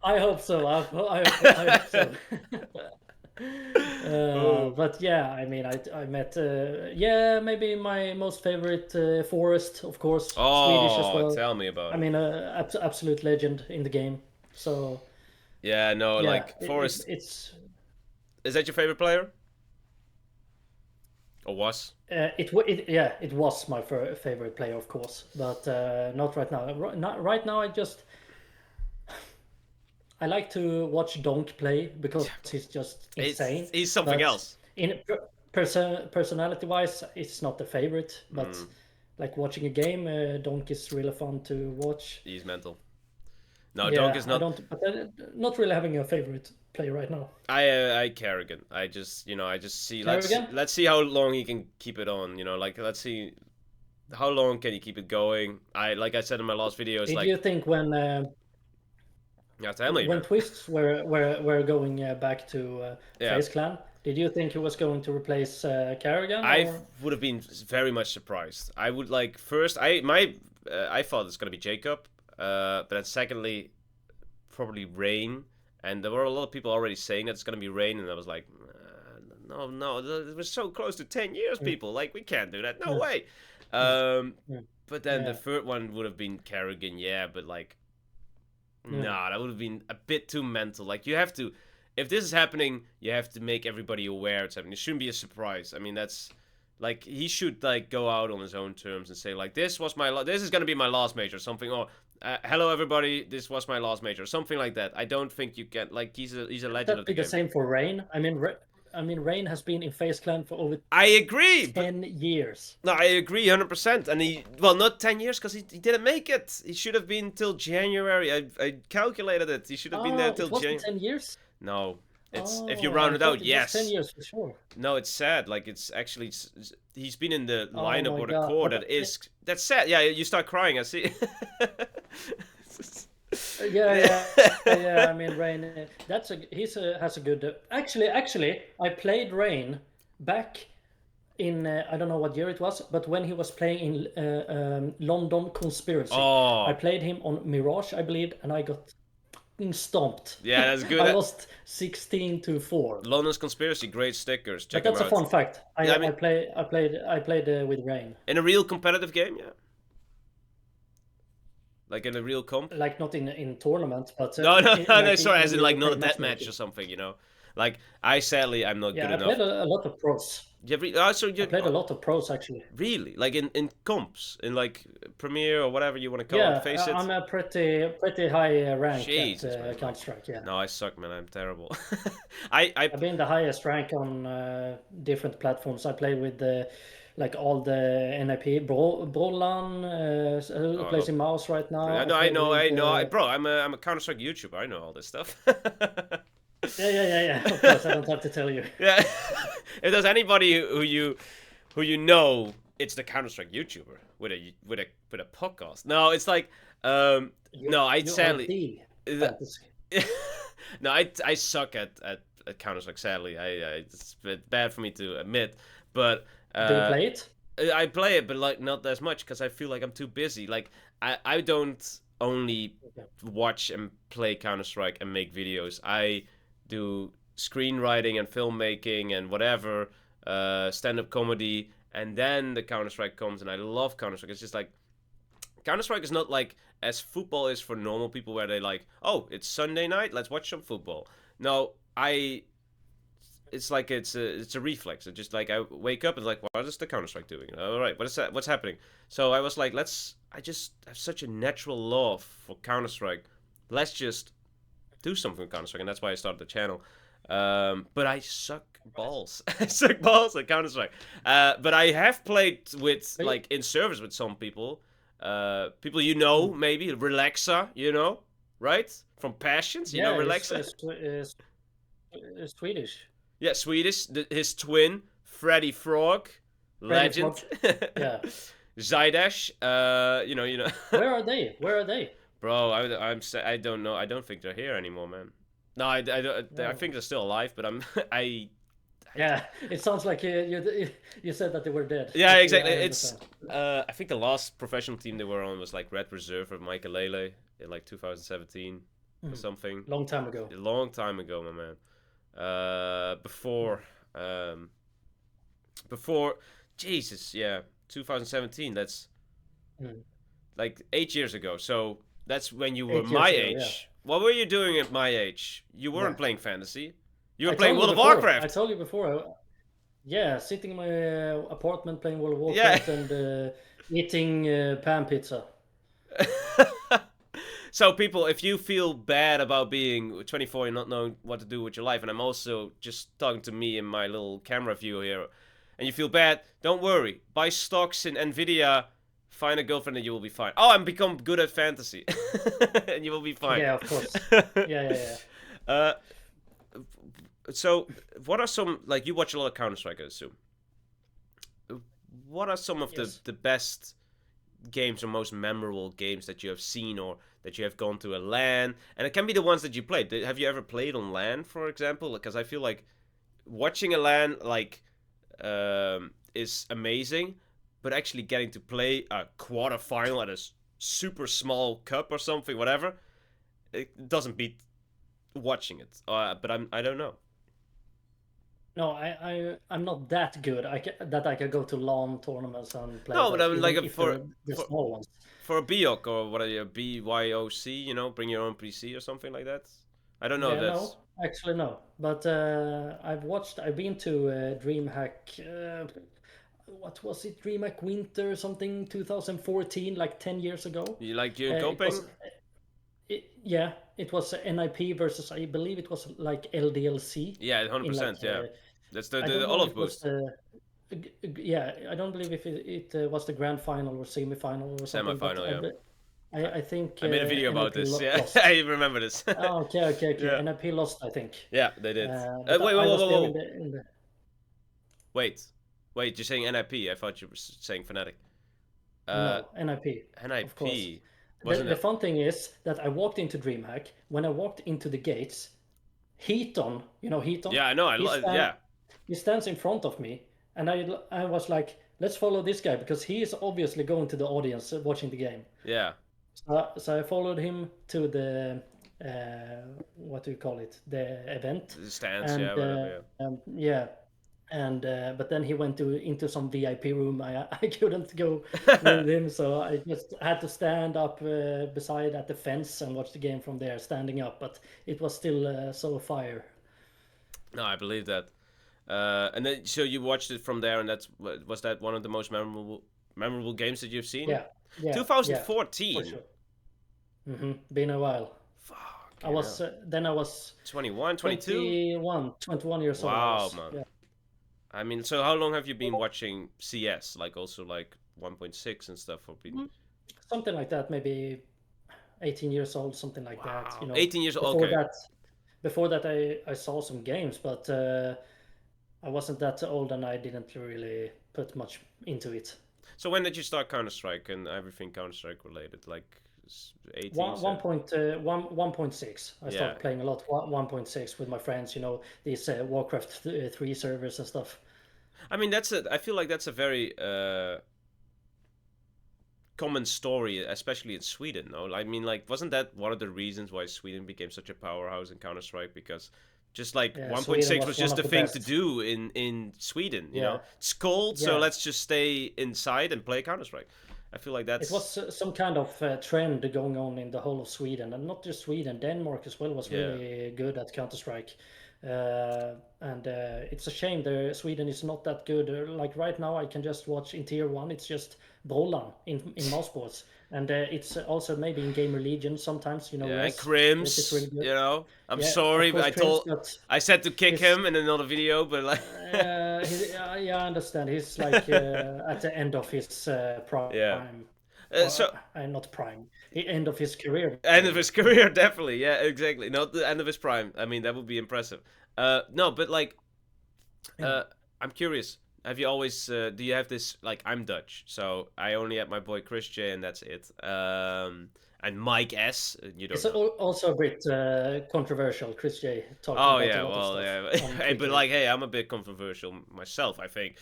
I hope so. I hope so. Oh. But yeah, I mean, I met, yeah, maybe my most favorite, Forrest, of course, Swedish as Oh, well. tell me about I him. mean, absolute legend in the game. So Yeah, no, yeah, like Forrest. it's Is that your favorite player? Or was? yeah, it was my favorite player, of course, but not right now. Not right now. I like to watch Donk play because he's just insane. He's something But else. in personality-wise, it's not the favorite. But like watching a game, Donk is really fun to watch. He's mental. No, Dunk Yeah, is I not. don't, but not really having a favorite player right now. I Kerrigan. I just I just see. Kerrigan? Let's see how long he can keep it on. Like let's see how long can he keep it going. Like I said in my last video, it's Did like you think when yeah, tell me, man. Twists were going back to Yeah, FaZe Clan, did you think he was going to replace Kerrigan I or? would have been very much surprised. I would like first. I thought it's gonna be Jacob, but then secondly, probably Rain. And there were a lot of people already saying that it's gonna be Rain, and I was like, no, it was so close to 10 years, Mm, people. Like we can't do that. No mm, way. mm, Um, mm. but then the Yeah, third one would have been Kerrigan, yeah. But like, yeah. nah, that would have been a bit too mental. Like you have to, if this is happening, you have to make everybody aware it's happening. It shouldn't be a surprise. I mean, that's like he should like go out on his own terms and say like this is gonna be my last major or something, or hello everybody, this was my last major or something like that. I don't think you can like he's a legend That of the be the game. same for Rain. I mean, Rain has been in FaZe Clan for over I agree, but 10 years. no, I agree 100%. And not 10 years because he didn't make it. He should have been till January. I calculated it. He should have been there Oh, till it wasn't January. 10 years. No, it's if you Oh, round I it thought out, it was 10 yes. years for sure. No, it's sad. Like it's actually he's been in the Oh lineup my or the God. core But that's sad. Yeah, you start crying. I see. yeah. I mean, Rain. Has a good. Actually, I played Rain back in I don't know what year it was, but when he was playing in London Conspiracy, I Oh, played him on Mirage, I believe, and I got fucking stomped. yeah, that's good. I lost 16-4. London's Conspiracy, great stickers. But Check them that's a out. fun fact. Yeah, I mean, I played with Rain. in a real competitive game, yeah. Like in a real comp. Like not in tournament, but No, no, no. like Sorry, when as in we like were not a playing death match or matchmaking. something. Like I'm not good Yeah, I enough. played a lot of pros. I played a lot of pros actually. really like in comps in like Premiere or whatever you want to call it. Yeah, Face it. I'm a pretty high rank Jesus, at man. Counter Strike. Yeah, No, I suck, man. I'm terrible. I I've been the highest rank on different platforms. I play with like all the NIP. Brolan, who oh, plays in Mouse right now. I I know, played with. bro. I'm a Counter Strike YouTuber. I know all this stuff. Yeah. Of course, I don't have to tell you. Yeah. If there's anybody who you know, it's the Counter Strike YouTuber with a podcast. No, it's like no, I You are sadly the fantasy. no, I suck at Counter Strike. Sadly, it's bad for me to admit, but Do you play it? I play it, but like not as much because I feel like I'm too busy. Like I don't only Okay. watch and play Counter Strike and make videos. I do screenwriting and filmmaking and whatever, stand-up comedy, and then the Counter Strike comes, and I love Counter Strike. It's just like Counter Strike is not like as football is for normal people, where they like, oh, it's Sunday night, let's watch some football. No, it's like it's a reflex. It's just like I wake up and like, what is the Counter Strike doing? All right, what is that? What's happening? So I was like, I just have such a natural love for Counter Strike. Let's just do something with Counter Strike, and that's why I started the channel. But I suck balls. I suck balls at Counter Strike. But I have played with like in service with some people. People maybe Relaxa, right? From Passions, Yeah, Relaxa. Swedish. Yeah, Swedish. His twin, Freddy Frog, Freddy Frog. legend. Yeah. Zydash, you know. Where are they? Where are they? Bro, I don't know. I don't think they're here anymore, man. No, I don't. I No. think they're still alive, but I Yeah, it sounds like you said that they were dead. Yeah, But exactly. I It's understand. I think the last professional team they were on was like Red Reserve of Michael Lele in like 2017 or Mm. something. Long time ago. A long time ago, my man. Before um before Jesus, yeah, 2017. That's Mm. like 8 years ago. So that's when you were 8 years my ago, yeah. age. What were you doing at my age? You Yeah. weren't playing fantasy. You were I playing told you World of before. I Warcraft. told you before. Yeah, sitting in my apartment playing World of Yeah. Warcraft and eating pan pizza. So people, if you feel bad about being 24 and not knowing what to do with your life, and I'm also just talking to me in my little camera view here, and you feel bad, don't worry. Buy stocks in Nvidia, find a girlfriend, and you will be fine. Oh, and become good at fantasy, and you will be fine. Yeah, of course. Yeah, yeah, yeah. uh, so, what are some, like, you watch a lot of Counter Strike, I assume. What are some of the Yes. the best games or most memorable games that you have seen or that you have gone to a LAN? And it can be the ones that you played. Have you ever played on LAN, for example? Because I feel like watching a LAN like is amazing, but actually getting to play a quarterfinal at a super small cup or something, whatever, it doesn't beat watching it. But I don't know. No, I'm not that good. That I can go to LAN tournaments and play No, but I those, mean like even if they're the for small ones. for a BYOC or what are you, BYOC, bring your own PC or something like that. I don't know if Yeah, that's. no, actually no. But I've been to DreamHack. What was it? DreamHack Winter something 2014, like 10 years ago. You like you It was coping? yeah, it was NIP versus I believe it was like LDLC Yeah, hundred in like percent. Yeah, that's I the don't know if olive it was boost the yeah, I don't believe if it was the grand final or semi-final or something, but semi-final. Yeah, I think I made a video about NIP this. Yeah, lost. I remember this. Oh, okay, okay, okay. Yeah, NIP lost, I think. yeah, they did. But Wait, whoa, I whoa, was whoa, there whoa. in the Wait, wait. You're saying NIP? I thought you were saying Fnatic. Uh, no NIP, of course. NIP The wasn't the it? fun thing is that I walked into DreamHack. When I walked into the gates, Heaton, you know Heaton, Yeah, I know. he stand Yeah, he stands in front of me, and I was like, let's follow this guy because he is obviously going to the audience watching the game. yeah. So I followed him to the what do you call it, the event, The stands. and Yeah, whatever. Yeah. yeah, and but then he went into some VIP room. I couldn't go with him, so I just had to stand up beside at the fence and watch the game from there, standing up. But it was still so fire. No, I believe that. And then so you watched it from there, and was that one of the most memorable games that you've seen? Yeah, yeah, yeah, for 2014. sure. Been a while. Fuck, I was then I was 21, 22? 21 years old. I Wow, was, man. yeah. I mean, so how long have you been watching CS? Like also like 1.6 and stuff for people? Something like that, maybe 18 years old, something like that. Wow, 18 years old. Before Okay. that, before that, I saw some games, but I wasn't that old and I didn't really put much into it. So when did you start Counter Strike and everything Counter Strike related? Like 18, One, so 1.6. I yeah. started playing a lot 1.6 with my friends. These Warcraft 3 servers and stuff. I mean, I feel like that's a very common story, especially in Sweden. No, I mean, like, wasn't that one of the reasons why Sweden became such a powerhouse in Counter Strike? Because just like Yeah, Sweden 1.6 was was one just of the the thing to best. do in Sweden. Yeah, It's cold, so yeah. let's just stay inside and play Counter Strike. I feel like It that's was some kind of trend going on in the whole of Sweden, and not just Sweden. Denmark as well was yeah. really good at Counter Strike, and it's a shame that Sweden is not that good. Like right now, I can just watch in Tier 1. It's just Brolan in mouse sports, and it's also maybe in Gamer Legion sometimes. Yeah, and Yes, which is Crims, really good. I'm Yeah, of sorry, but course, Crims, but I said to kick his him in another video, but like, yeah, I understand. He's like at the end of his yeah. prime, So or not prime, the end of his career, end of maybe. his career, definitely. Yeah, exactly. Not the end of his prime. I mean, that would be impressive. No, but like, Yeah. I'm curious. have you always do you have this like I'm Dutch, so I only have my boy Chris J and that's it. And Mike S. You It's don't know. also a bit controversial, Chris J talking Oh about a yeah, lot of well stuff yeah, on hey, but Twitter. like hey, I'm a bit controversial myself, I think.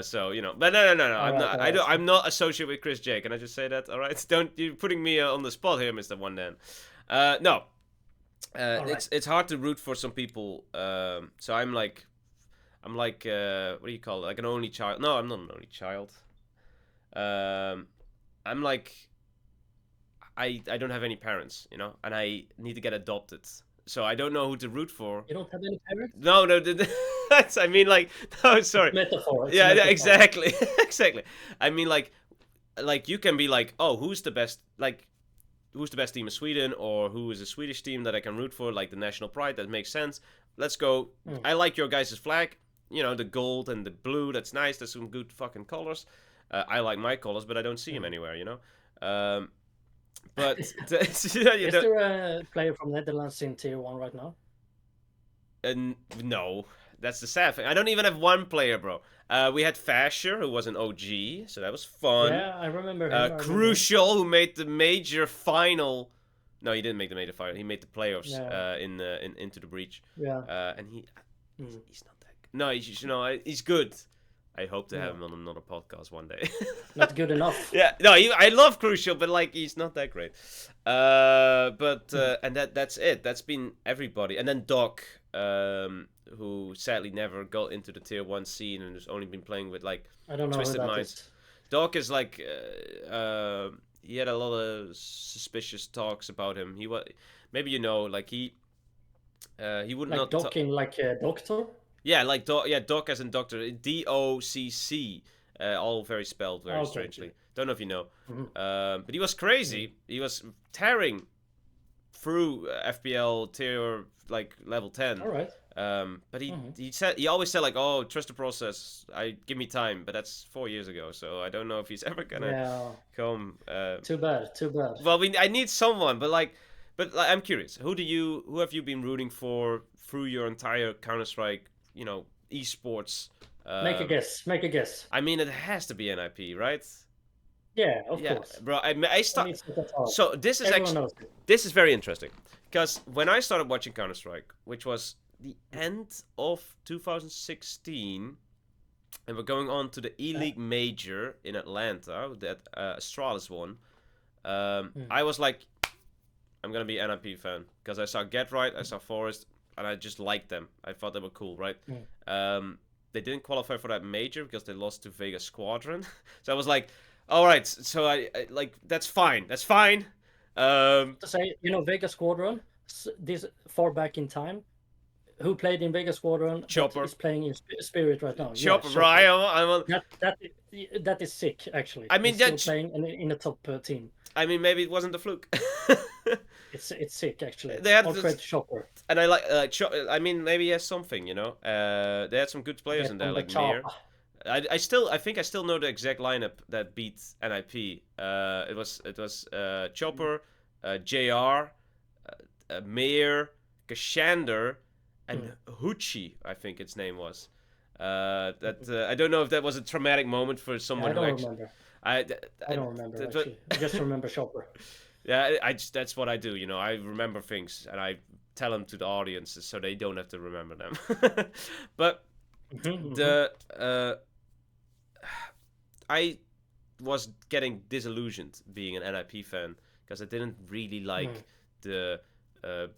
So you know, but no, All I'm right, not. all I right. don't. I'm not associated with Chris J. Can I just say that? All right, don't you putting me on the spot here, Mister One Dan. No, All right. it's hard to root for some people. So I'm like what do you call it? Like an only child. No, I'm not an only child. Um, I'm like I don't have any parents, you know, and I need to get adopted. So I don't know who to root for. You don't have any parents? No, that's I mean like no, It's sorry. metaphor. It's a Yeah, metaphor. exactly, exactly. I mean like you can be like, oh, who's the best team in Sweden, or who is a Swedish team that I can root for, like the national pride. That makes sense. Let's go. Mm. I like your guys' flag. You know, the gold and the blue. That's nice. That's some good fucking colors. I like my colors, but I don't see them Mm. anywhere. You know. But you Is know, there a player from Netherlands in Tier 1 right now? and no, that's the sad thing. I don't even have one player, bro. We had Fasher, who was an OG, so that was fun. Yeah, I remember him. I remember him. Crucial, who made the major final. No, he didn't make the major final. He made the playoffs Yeah, in Into the Breach, yeah. and Mm. he's not that. No, he's you know he's good. I hope to have No, him on another podcast one day. not good enough. Yeah, no, I love Crucial, but like he's not that great. But Mm. and that's it. That's been everybody, and then Doc, who sadly never got into the tier one scene and has only been playing with like I don't know who Twisted that Minds. is. Doc is like he had a lot of suspicious talks about him. He was maybe you know like he would Like not. docking, like a doctor? Yeah, like Doc. Yeah, Doc as in doctor. DOCC. All very spelled very Okay, okay. strangely. Don't know if you know. Mhm. But he was Mm. crazy. He was tearing through FPL tier like level 10. All right. But Mhm. he always said like, oh, trust the process. I give me time. But that's 4 years ago, so I don't know if he's ever gonna Yeah. come. Too bad. Too bad. Well, I need someone, but I'm curious. Who have you been rooting for through your entire Counter Strike, esports? Make a Um, guess. Make a guess. I mean, it has to be NIP, right? Yeah, of Yeah, course. bro. I And start. it's not that hard. So this is Everyone actually knows it. this is very interesting because when I started watching Counter Strike, which was the end of 2016, and we're going on to the E Yeah. League Major in Atlanta that Astralis won. Mm. I was like, I'm gonna be an NIP fan because I saw Get Right, I saw Forest, and I just liked them. I thought they were cool, right? Mm. They didn't qualify for that major because they lost to Vegas Squadron. So I was like, all right, so I like that's fine, that's fine. To say, Vegas Squadron, this far back in time, who played in Vegas Squadron that Chopper, is playing in Spirit right now? Yeah, Chopper, bro. Chopper. I'm That is sick, actually. I mean He's still that. playing in a top team. I mean maybe it wasn't a fluke. It's sick, actually. They had All this, credit to Chopper. and I mean maybe he has something, you know. They had some good players Get in there on the like Mir. chopper. I think I still know the exact lineup that beat NIP. It was Chopper, JR, Mir, Kashander, and Hoochie, I think its name was. I don't know if that was a traumatic moment for Yeah, someone I who don't actually. remember. I, I don't remember, but actually. I just remember Chopper. yeah, I just that's what I do. You know, I remember things and I tell them to the audiences so they don't have to remember them. But Mhm, mhm. the I was getting disillusioned being an NIP fan because I didn't really like the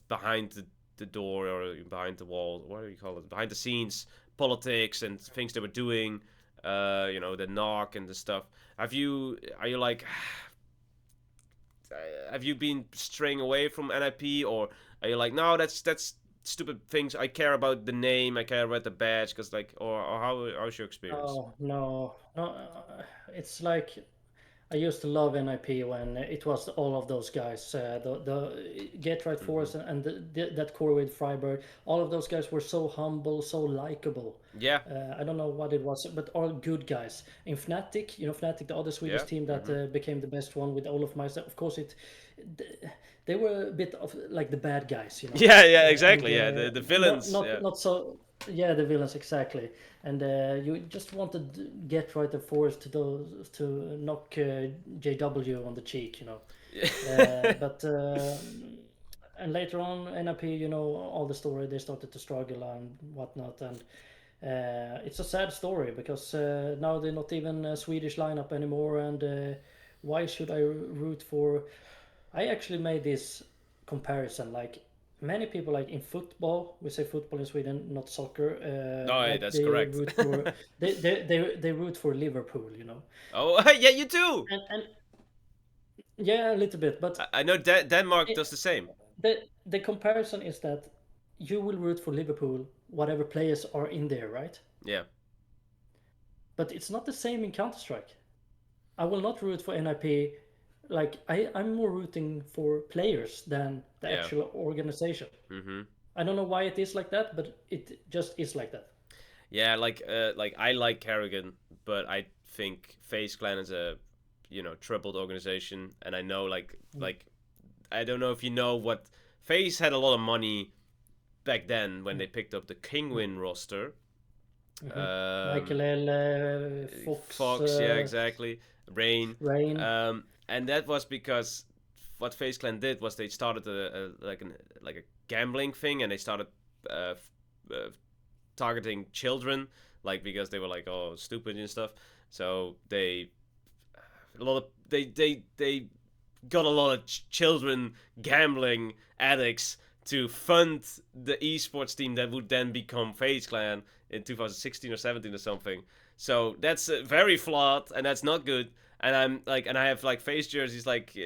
behind the door or behind the wall. What do you call it? Behind the scenes politics and things they were doing. The knock and the stuff. Are you like? Have you been straying away from NIP, or are you like, no, that's stupid things. I care about the name. I care about the badge, because like, or how's your experience? Oh, no. No, it's like I used to love NIP when it was all of those guys, the Get Right Hmm. Force and that core with Freiburg. All of those guys were so humble, so likable. Yeah, I don't know what it was, but all good guys. In Fnatic, Fnatic, the other Swedish yeah. team that Hmm. became the best one with Olof Meister. Of course, they were a bit of like the bad guys, you know, Yeah, and exactly. Yeah, the not villains. Yeah. not not so. Yeah, the villains exactly, and you just wanted to get right the force to those to knock JW on the cheek, you know. But and later on, NIP, you know, all the story, they started to struggle and whatnot, and it's a sad story because now they're not even a Swedish lineup anymore, and why should I root for? I actually made this comparison, like many people, like in football, we say football in Sweden, not soccer. No, yeah, Like that's they correct. root for they root for Liverpool, you know, Oh, yeah, you too. and yeah, a little bit, but I know Denmark it, does the same. the comparison is that you will root for Liverpool, whatever players are in there, right? Yeah, But it's not the same in Counter Strike. I will not root for NIP. Like I'm more rooting for players than the yeah. actual organization. Mm-hmm. I don't know why it is like that, but it just is like that. Yeah, like I like Kerrigan, but I think FaZe Clan is a, troubled organization, and I know Mm. I don't know if you know what FaZe had a lot of money back then when Mm. they picked up the Mm. Kingwin roster. Mm-hmm. Michael Um, L, Fox, Fox, yeah, exactly. Rain, Rain. and that was because what FaZe Clan did was they started like a gambling thing, and they started uh, targeting children, like because they were like oh stupid and stuff. So a lot of they got a lot of children gambling addicts to fund the esports team that would then become FaZe Clan in 2016 or 17 or something. So that's very flawed, and that's not good. And I'm like, and I have like FaZe jerseys like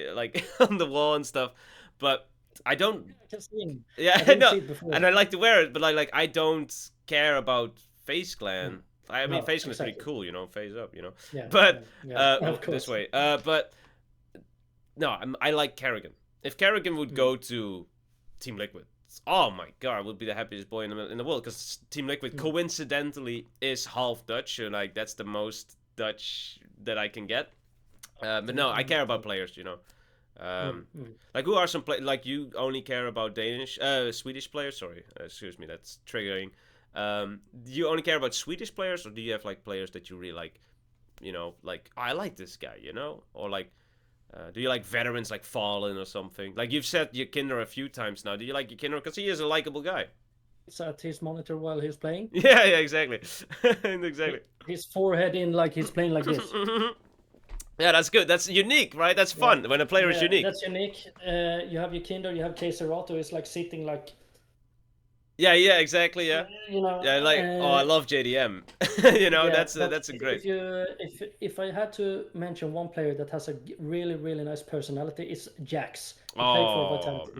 on the wall and stuff, but I don't. I can see him. Yeah, I didn't no, see it before. and I like to wear it, but I don't care about FaZe Mm. Clan. I mean, No, FaZe Clan is pretty exactly. cool, Phase up, Yeah, But yeah, well, of this course. way. But no, I like Kerrigan. If Kerrigan would Mm. go to Team Liquid, oh my god, I would be the happiest boy in the world because Team Liquid Mm. coincidentally is half Dutch, and like that's the most Dutch that I can get. But no, I Mm. care about players, Mm. Um, Mm. like who are some like you only care about Swedish players? Sorry, excuse me, that's triggering. Do you only care about Swedish players, or do you have like players that you really like? Like oh, I like this guy, or like do you like veterans like Fallen or something? Like you've said Kinder a few times now. Do you like Kinder because he is a likable guy? It's at his monitor while he's playing. Yeah, exactly, exactly. His forehead in like he's playing like this. Yeah, that's good. That's unique, right? That's Yeah, fun when a player is yeah, unique. that's unique. You have your Kinder, you have Serato. It's like sitting like Yeah, exactly. Yeah, you know. yeah. Like, oh, I love JDM. Yeah, but That's a great. if I had to mention one player that has a really nice personality, it's Jax. He played for Oh, Vitality.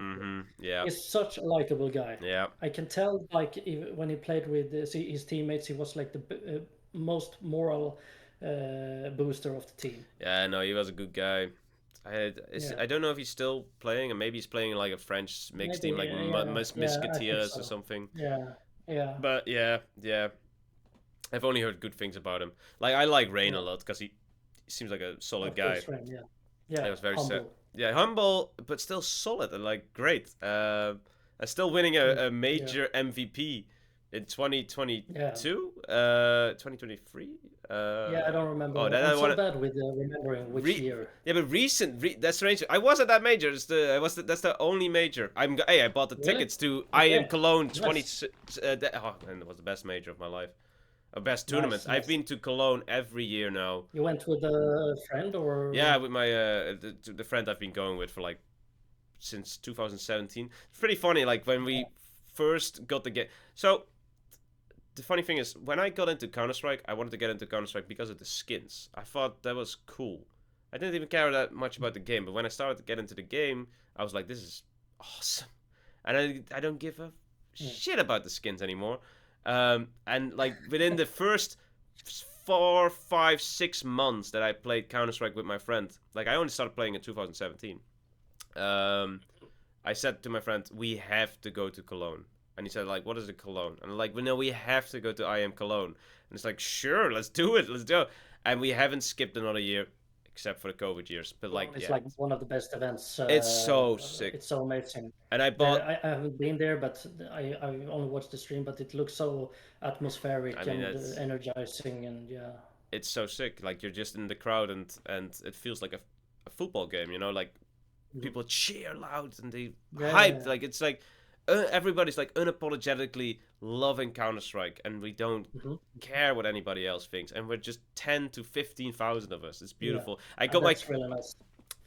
yeah, He's such a likable guy. yeah, I can tell, like, when he played with his teammates, he was like the most moral booster of the team. yeah. No, he was a good guy. Yeah, I don't know if he's still playing, or maybe he's playing in like a French mixed maybe. team, like Yeah, I think Musketeers or so. something. Yeah, yeah, But yeah, I've only heard good things about him. Like I like Rain a yeah. lot because he seems like a solid Of guy. course, friend. Yeah, It yeah. was very sad. Humble. Yeah, humble but still solid and like great. And still winning a Yeah, major MVP in yeah. 2022, 2023. Yeah, I don't Oh, remember. that I'm I so want to. bad with remembering which year. Yeah, but that's strange. I wasn't that major. That's the only major. Hey, I bought the Really? tickets to I Am Okay. Cologne Nice. 20. And it was the best major of my life. Best tournaments. Nice, I've nice. been to Cologne every year now. You went with a friend Yeah, or? with my the friend I've been going with for like since 2017. It's pretty funny. Like when we first got the game. So the funny thing is, when I got into Counter Strike, I wanted to get into Counter Strike because of the skins. I thought that was cool. I didn't even care that much about the game, but when I started to get into the game, I was like, this is awesome. And I don't give a Mm. shit about the skins anymore. And like within the first 4, 5, 6 months that I played Counter Strike with my friend, like I only started playing in 2017. I said to my friend, we have to go to Cologne. And he said, like, what is a Cologne? And I'm like, well, no, we have to go to I Am Cologne. And it's like, sure, let's do it. Let's do it. And we haven't skipped another year. except for the COVID years. But like, It's yeah, like one of the best events. it's so sick. It's so amazing. And I bought. I haven't been there, but I only watched the stream. But it looks so I atmospheric mean, and it's energizing, and yeah. it's so sick. Like you're just in the crowd, and it feels like a football game. You know, like Mhm. people cheer loud and they Yeah, yeah, hyped. yeah. Like it's like everybody's like unapologetically loving Counter Strike, and we don't Mhm. care what anybody else thinks. And we're just 10 to 15,000 of us. It's Yeah, beautiful. that's really nice.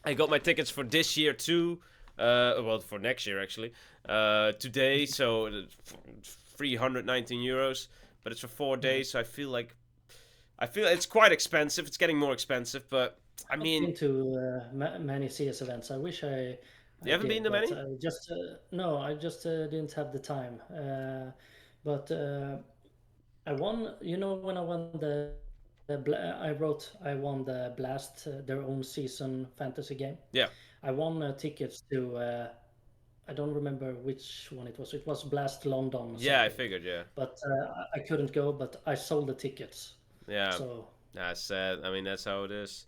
I got my tickets for this year too. Well, for next year actually. Today, so 319 euros, but it's for 4 days. So I feel it's quite expensive. It's getting more expensive, but I I've been mean, to many CS events. I wish you I haven't been did, to but many? just no, I just didn't have the time. But I won. You know, when I won I won the Blast, their own season fantasy game. Yeah. I won tickets to. I don't remember which one it was. It was Blast London or Yeah, I something. figured. Yeah. But I couldn't go. But I sold the tickets. Yeah. So That's sad. I mean, that's how it is.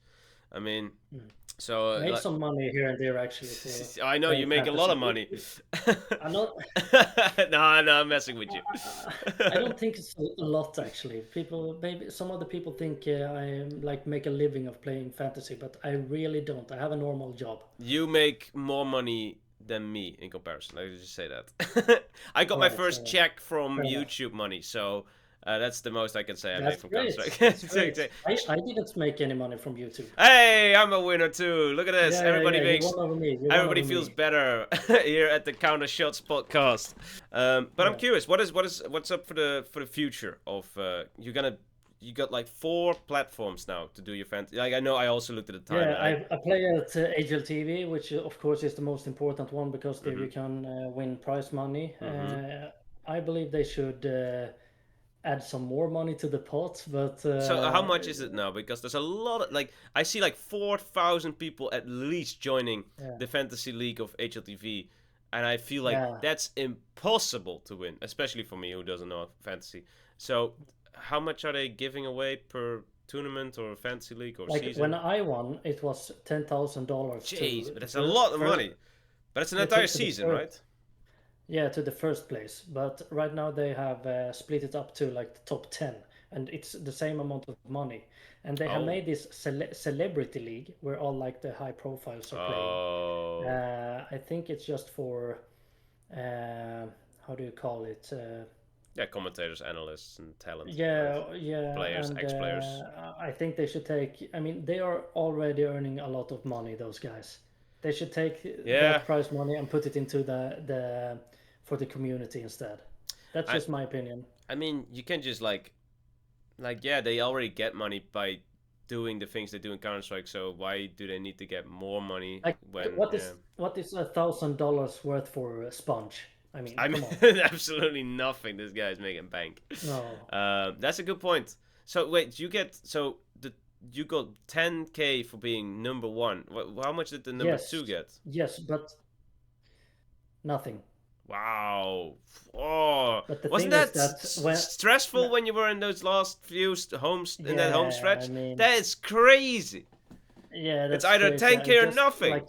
I mean, mm. so Made some money here and there actually for I know you playing make a lot fantasy. of money. I'm not. No, no, I'm messing with you. I don't think it's a lot actually. People, maybe some other people think I like make a living of playing fantasy, but I really don't. I have a normal job. You make more money than me in comparison. I just say that. I got All my right, first check from fair enough. YouTube money, so that's the most I can say I made That's from Counter great. Strike. That's great. I didn't make any money from YouTube. Hey, I'm a winner too. Look at this. Yeah, yeah, yeah. You won over me. You won Everybody over feels me. better here at the Counter Shots podcast. But I'm Yeah. curious, what's up for the future of you got like 4 platforms now to do your fantasy. Like I know I also looked at the time. Yeah, And I play at HLTV, which of course is the most important one because there you Mhm. can win prize money. Mhm. I believe they should add some more money to the pot, but So how much is it now? Because there's a lot of like I see like 4,000 people at least joining yeah, the fantasy league of HLTV, and I feel like yeah. that's impossible to win, especially for me who doesn't know fantasy. So how much are they giving away per tournament or fantasy league or Like when season? I won, it was $10,000 Jeez, but to that's a lot of first, money. But it's an yeah, entire to the season, first, right? yeah, to the first place. But right now they have split it up to like the top 10, and it's the same amount of money. And they have Oh. made this celebrity league where all like the high profiles are playing. Oh. I think it's just for how do you call it? Yeah, commentators, analysts, and talent, right? Yeah, yeah, Players, and ex-players. I think they should take. I mean, they are already earning a lot of money. Those guys, they should take Yeah, that prize money and put it into the for the community instead. That's I just my opinion. I mean, you can just like yeah, they already get money by doing the things they do in Counter Strike. So why do they need to get more money Like, when? Yeah, what is $1,000 worth for a sponge? I mean, I mean come on. absolutely nothing. This guy is making bank. No. That's a good point. So wait, you got 10K for being number one. How much did the number Yes. two get? Yes, but nothing. Wow. Oh, But the wasn't thing is that that when stressful when you were in those last few homes in that home yeah, I stretch? mean, That is crazy. yeah, It's that's either crazy. 10K or Just nothing. like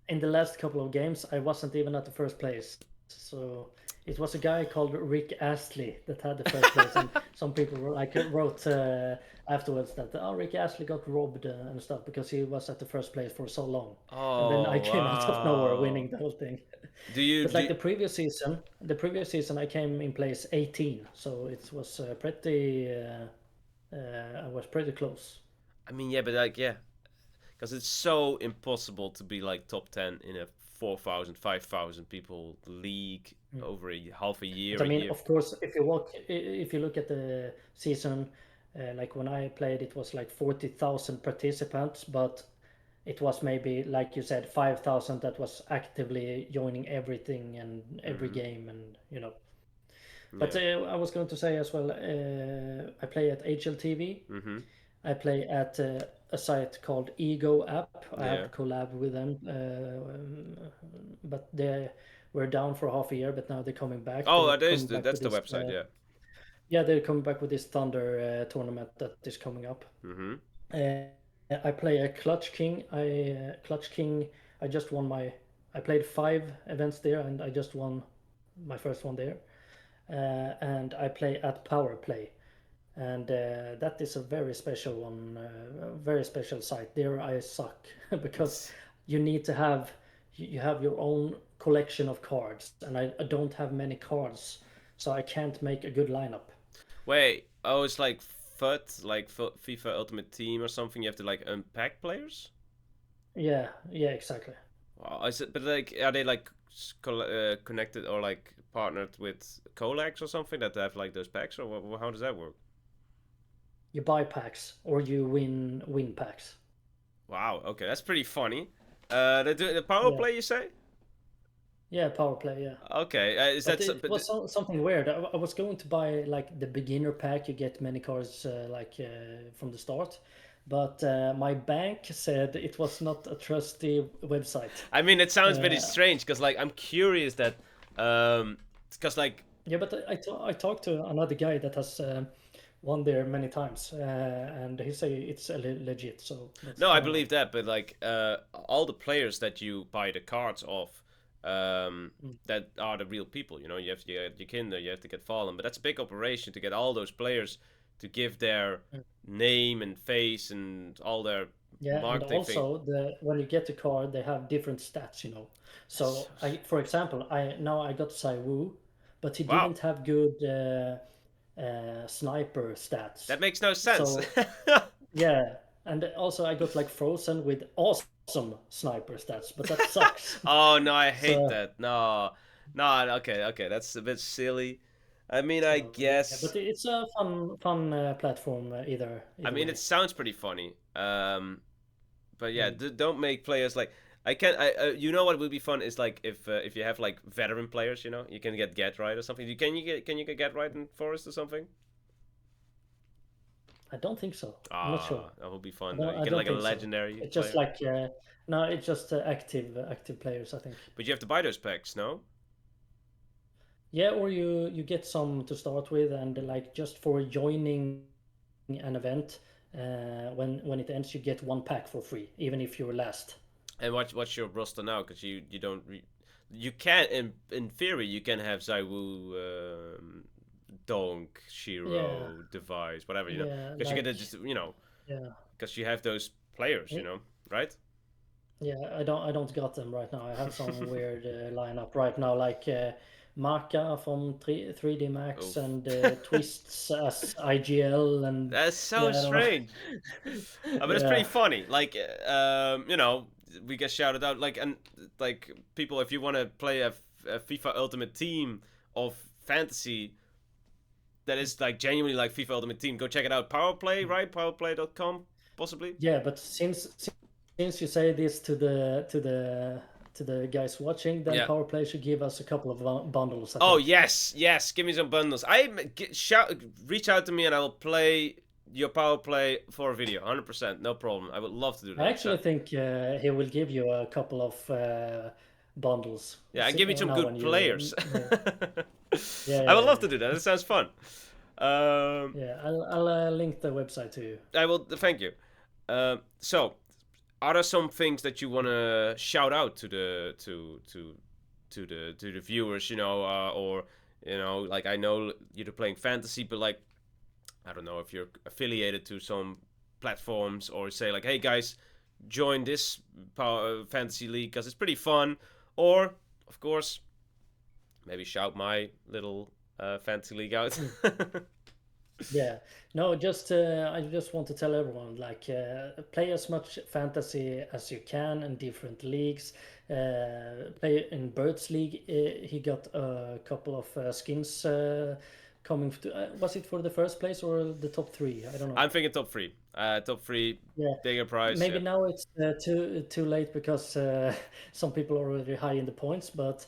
in the last couple of games, I wasn't even at the first place. So it was a guy called Rick Astley that had the first place, and some people were like wrote afterwards that Rick Astley got robbed and stuff because he was at the first place for so long, and then I Oh came out of nowhere wow. winning the whole thing. Do you But do? like the previous season I came in place 18, so it was pretty. I was pretty close. I mean, yeah, but like, yeah, because it's so impossible to be like top 10 in a 4,000, 5,000 people league Mm. over half a year, But I a mean, year. of course, if you look at the season, like when I played, it was like 40,000 participants, but it was maybe like you said, 5,000 that was actively joining everything and every Hmm. game, and you know. But Yeah. I was going to say as well, I play at HLTV. Mm-hmm. I play at a site called Ego App. I Yeah. have collab with them, but they were down for half a year. But now they're coming back. Oh, They're that is coming back that's with the this. website. Yeah. Yeah, they're coming back with this Thunder tournament that is coming up. Mm-hmm. I play a Clutch King. Clutch King. I just won my. I played 5 events there, and I just won my first one there. And I play at Power Play, and that is a very special one, a very special site. There I suck because It's you need to have you have your own collection of cards, and I don't have many cards, so I can't make a good lineup. wait. Oh, it's like FUT, like FIFA Ultimate Team or something. You have to like unpack players. Yeah, yeah, exactly. Wow, is it? But like, are they like connected or like partnered with Colex or something that have like those packs, or how does that work? You buy packs or you win packs. Wow. Okay, that's pretty funny. The power Yeah, play you say? yeah, Power Play, yeah. Okay, is But that it was something weird. I was going to buy like the beginner pack. You get many cards from the start, but my bank said it was not a trusty website. I mean, it sounds very Uh, strange because like I'm curious that because like yeah, but I talked to another guy that has won there many times, and he say it's legit. So no, I I don't know. believe that, but like all the players that you buy the cards of, Mm. that are the real people. You know, you have to get your kinder, you have to get Fallen, but that's a big operation to get all those players to give their Mm. name and face and all their Yeah, and marketing thing. also the when you get the card, they have different stats. That's So I, for example, I got Sai Wu, but he wow, didn't have good sniper stats. that makes no sense. So yeah, and also I got like Frozen with awesome sniper stats, but that sucks. Oh no, I hate So that. No, no. Okay, okay, that's a bit silly. I mean, I so yeah, guess. but it's a fun platform I either mean, it way. sounds pretty funny. But yeah, Mm. don't make players like I can. You know what would be fun is like if you have like veteran players, you know, you can get right or something. You get right in Forest or something? I don't think so. I'm not sure. Ah, that would be fun though. You I get don't like a think so. legendary It's just player, like no, it's just active players, I think. but you have to buy those packs, no? Yeah, or you get some to start with, and like just for joining an event, when it ends, you get 1 pack for free, even if you're last. And what's your roster now? Because you don't you can in theory you can have Zaiwu, Donk, Yeah, Shiro, Device, whatever, you know, yeah, because you get like to just, you know, yeah, because you have those players, you Eh, know, right? yeah. I don't got them right now. I have some weird lineup right now, like Maka from 3D Max Oof. and Twists as IGL, and That's so yeah, I don't know. strange. But it's pretty Yeah, funny. Like, you know, we get shouted out. Like, and like people, if you want to play a FIFA Ultimate Team of fantasy that is like genuinely like FIFA Ultimate Team, go check it out. Powerplay, right? Powerplay.com, possibly. yeah. But since you say this to the guys watching, then Yeah. Power Play should give us a couple of bundles, I Oh think. yes, yes. Give me some bundles. Shout, reach out to me, and I will play your power play for a video. 100%, no problem. I would love to do I that. actually think he will give you a couple of bundles. Yeah, and give me some Now good when you players. yeah, I would yeah, love yeah. to do that. It sounds fun. Um, Yeah, I'll link the website to you. I will. Thank you. So, are there some things that you want to shout out to the to the viewers? You know, or you know, like I know you're playing fantasy, but like I don't know if you're affiliated to some platforms or say like, hey guys, join this fantasy league because it's pretty fun. Or of course, maybe shout my little fantasy league out. Mm. Yeah, no, I just want to tell everyone like play as much fantasy as you can in different leagues. Play in Bird's League. He got a couple of skins coming. Was it for the first place or the top three? I don't know. I'm thinking top three. Top three, Yeah, bigger prize. maybe Yeah. now it's too late because some people are already high in the points, but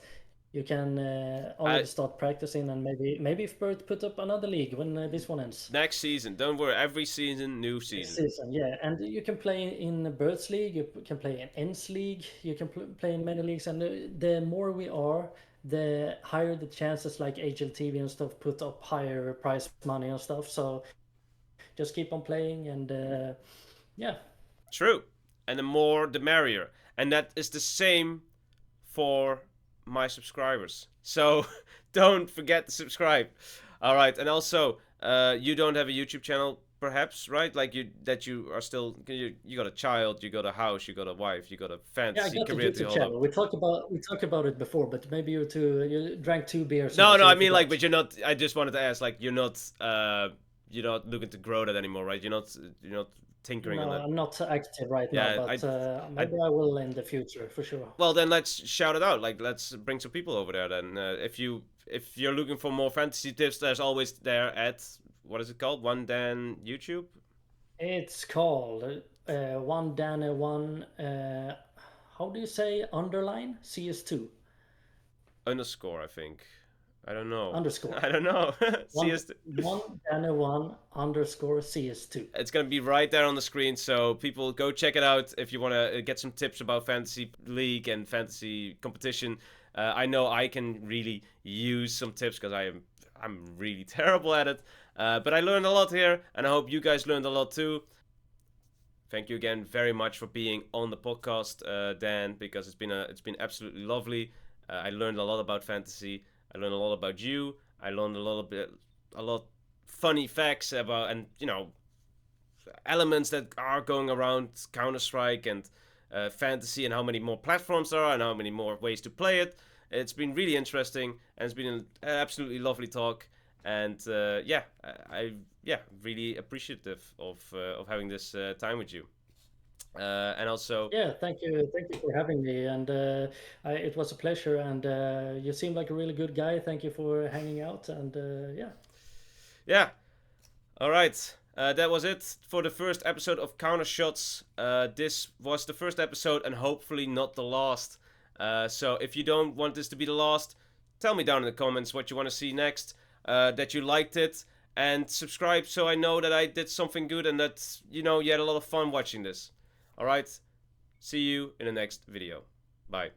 you can I already start practicing, and maybe if Bird put up another league when this one ends. next season. Don't worry. Every season, new This season. season, yeah, and you can play in the Birds League, you can play in Ends League, you can play in many leagues, and the more we are, the higher the chances like HLTV and stuff put up higher prize money and stuff. So just keep on playing, and yeah, True. And the more, the merrier. And that is the same for my subscribers. So don't forget to subscribe. All right. And also, you don't have a YouTube channel, perhaps, right? Like you are still you got a child, you got a house, you got a wife, you got a Yeah, I fantasy got a career to YouTube hold channel. up. We talked about it before, but maybe you drank 2 beers No, now, no, so I you mean like, forgot. but you're not. I just wanted to ask, like, you're not looking to grow that anymore, right? You're not tinkering on No, that. I'm not active right now, Yeah, but I. maybe I will in the future for sure. Well, then let's shout it out. Like, let's bring some people over there. Then, if you're looking for more fantasy tips, there's always there at what is it called? One Dan YouTube It's called one Dana one. How do you say underline CS2 underscore. I think. I don't know. underscore I don't know. one CS. one Dana one underscore CS2. It's gonna be right there on the screen, so people go check it out if you want to get some tips about fantasy league and fantasy competition. I know I can really use some tips because I'm really terrible at it, but I learned a lot here, and I hope you guys learned a lot too. Thank you again very much for being on the podcast, Dan, because it's been absolutely lovely. I learned a lot about fantasy. I learned a lot about you. I learned a lot funny facts about, and elements that are going around Counter-Strike and fantasy, and how many more platforms there are and how many more ways to play it. It's been really interesting, and it's been an absolutely lovely talk. And I really appreciative of having this time with you. And also, Yeah, thank you for having me, and it was a pleasure. And you seem like a really good guy. Thank you for hanging out, and yeah. yeah, all right. That was it for the first episode of Counter Shots. This was the first episode and hopefully not the last. So if you don't want this to be the last, tell me down in the comments what you want to see next, that you liked it, and subscribe so I know that I did something good and that, you had a lot of fun watching this. Alright, see you in the next video. Bye.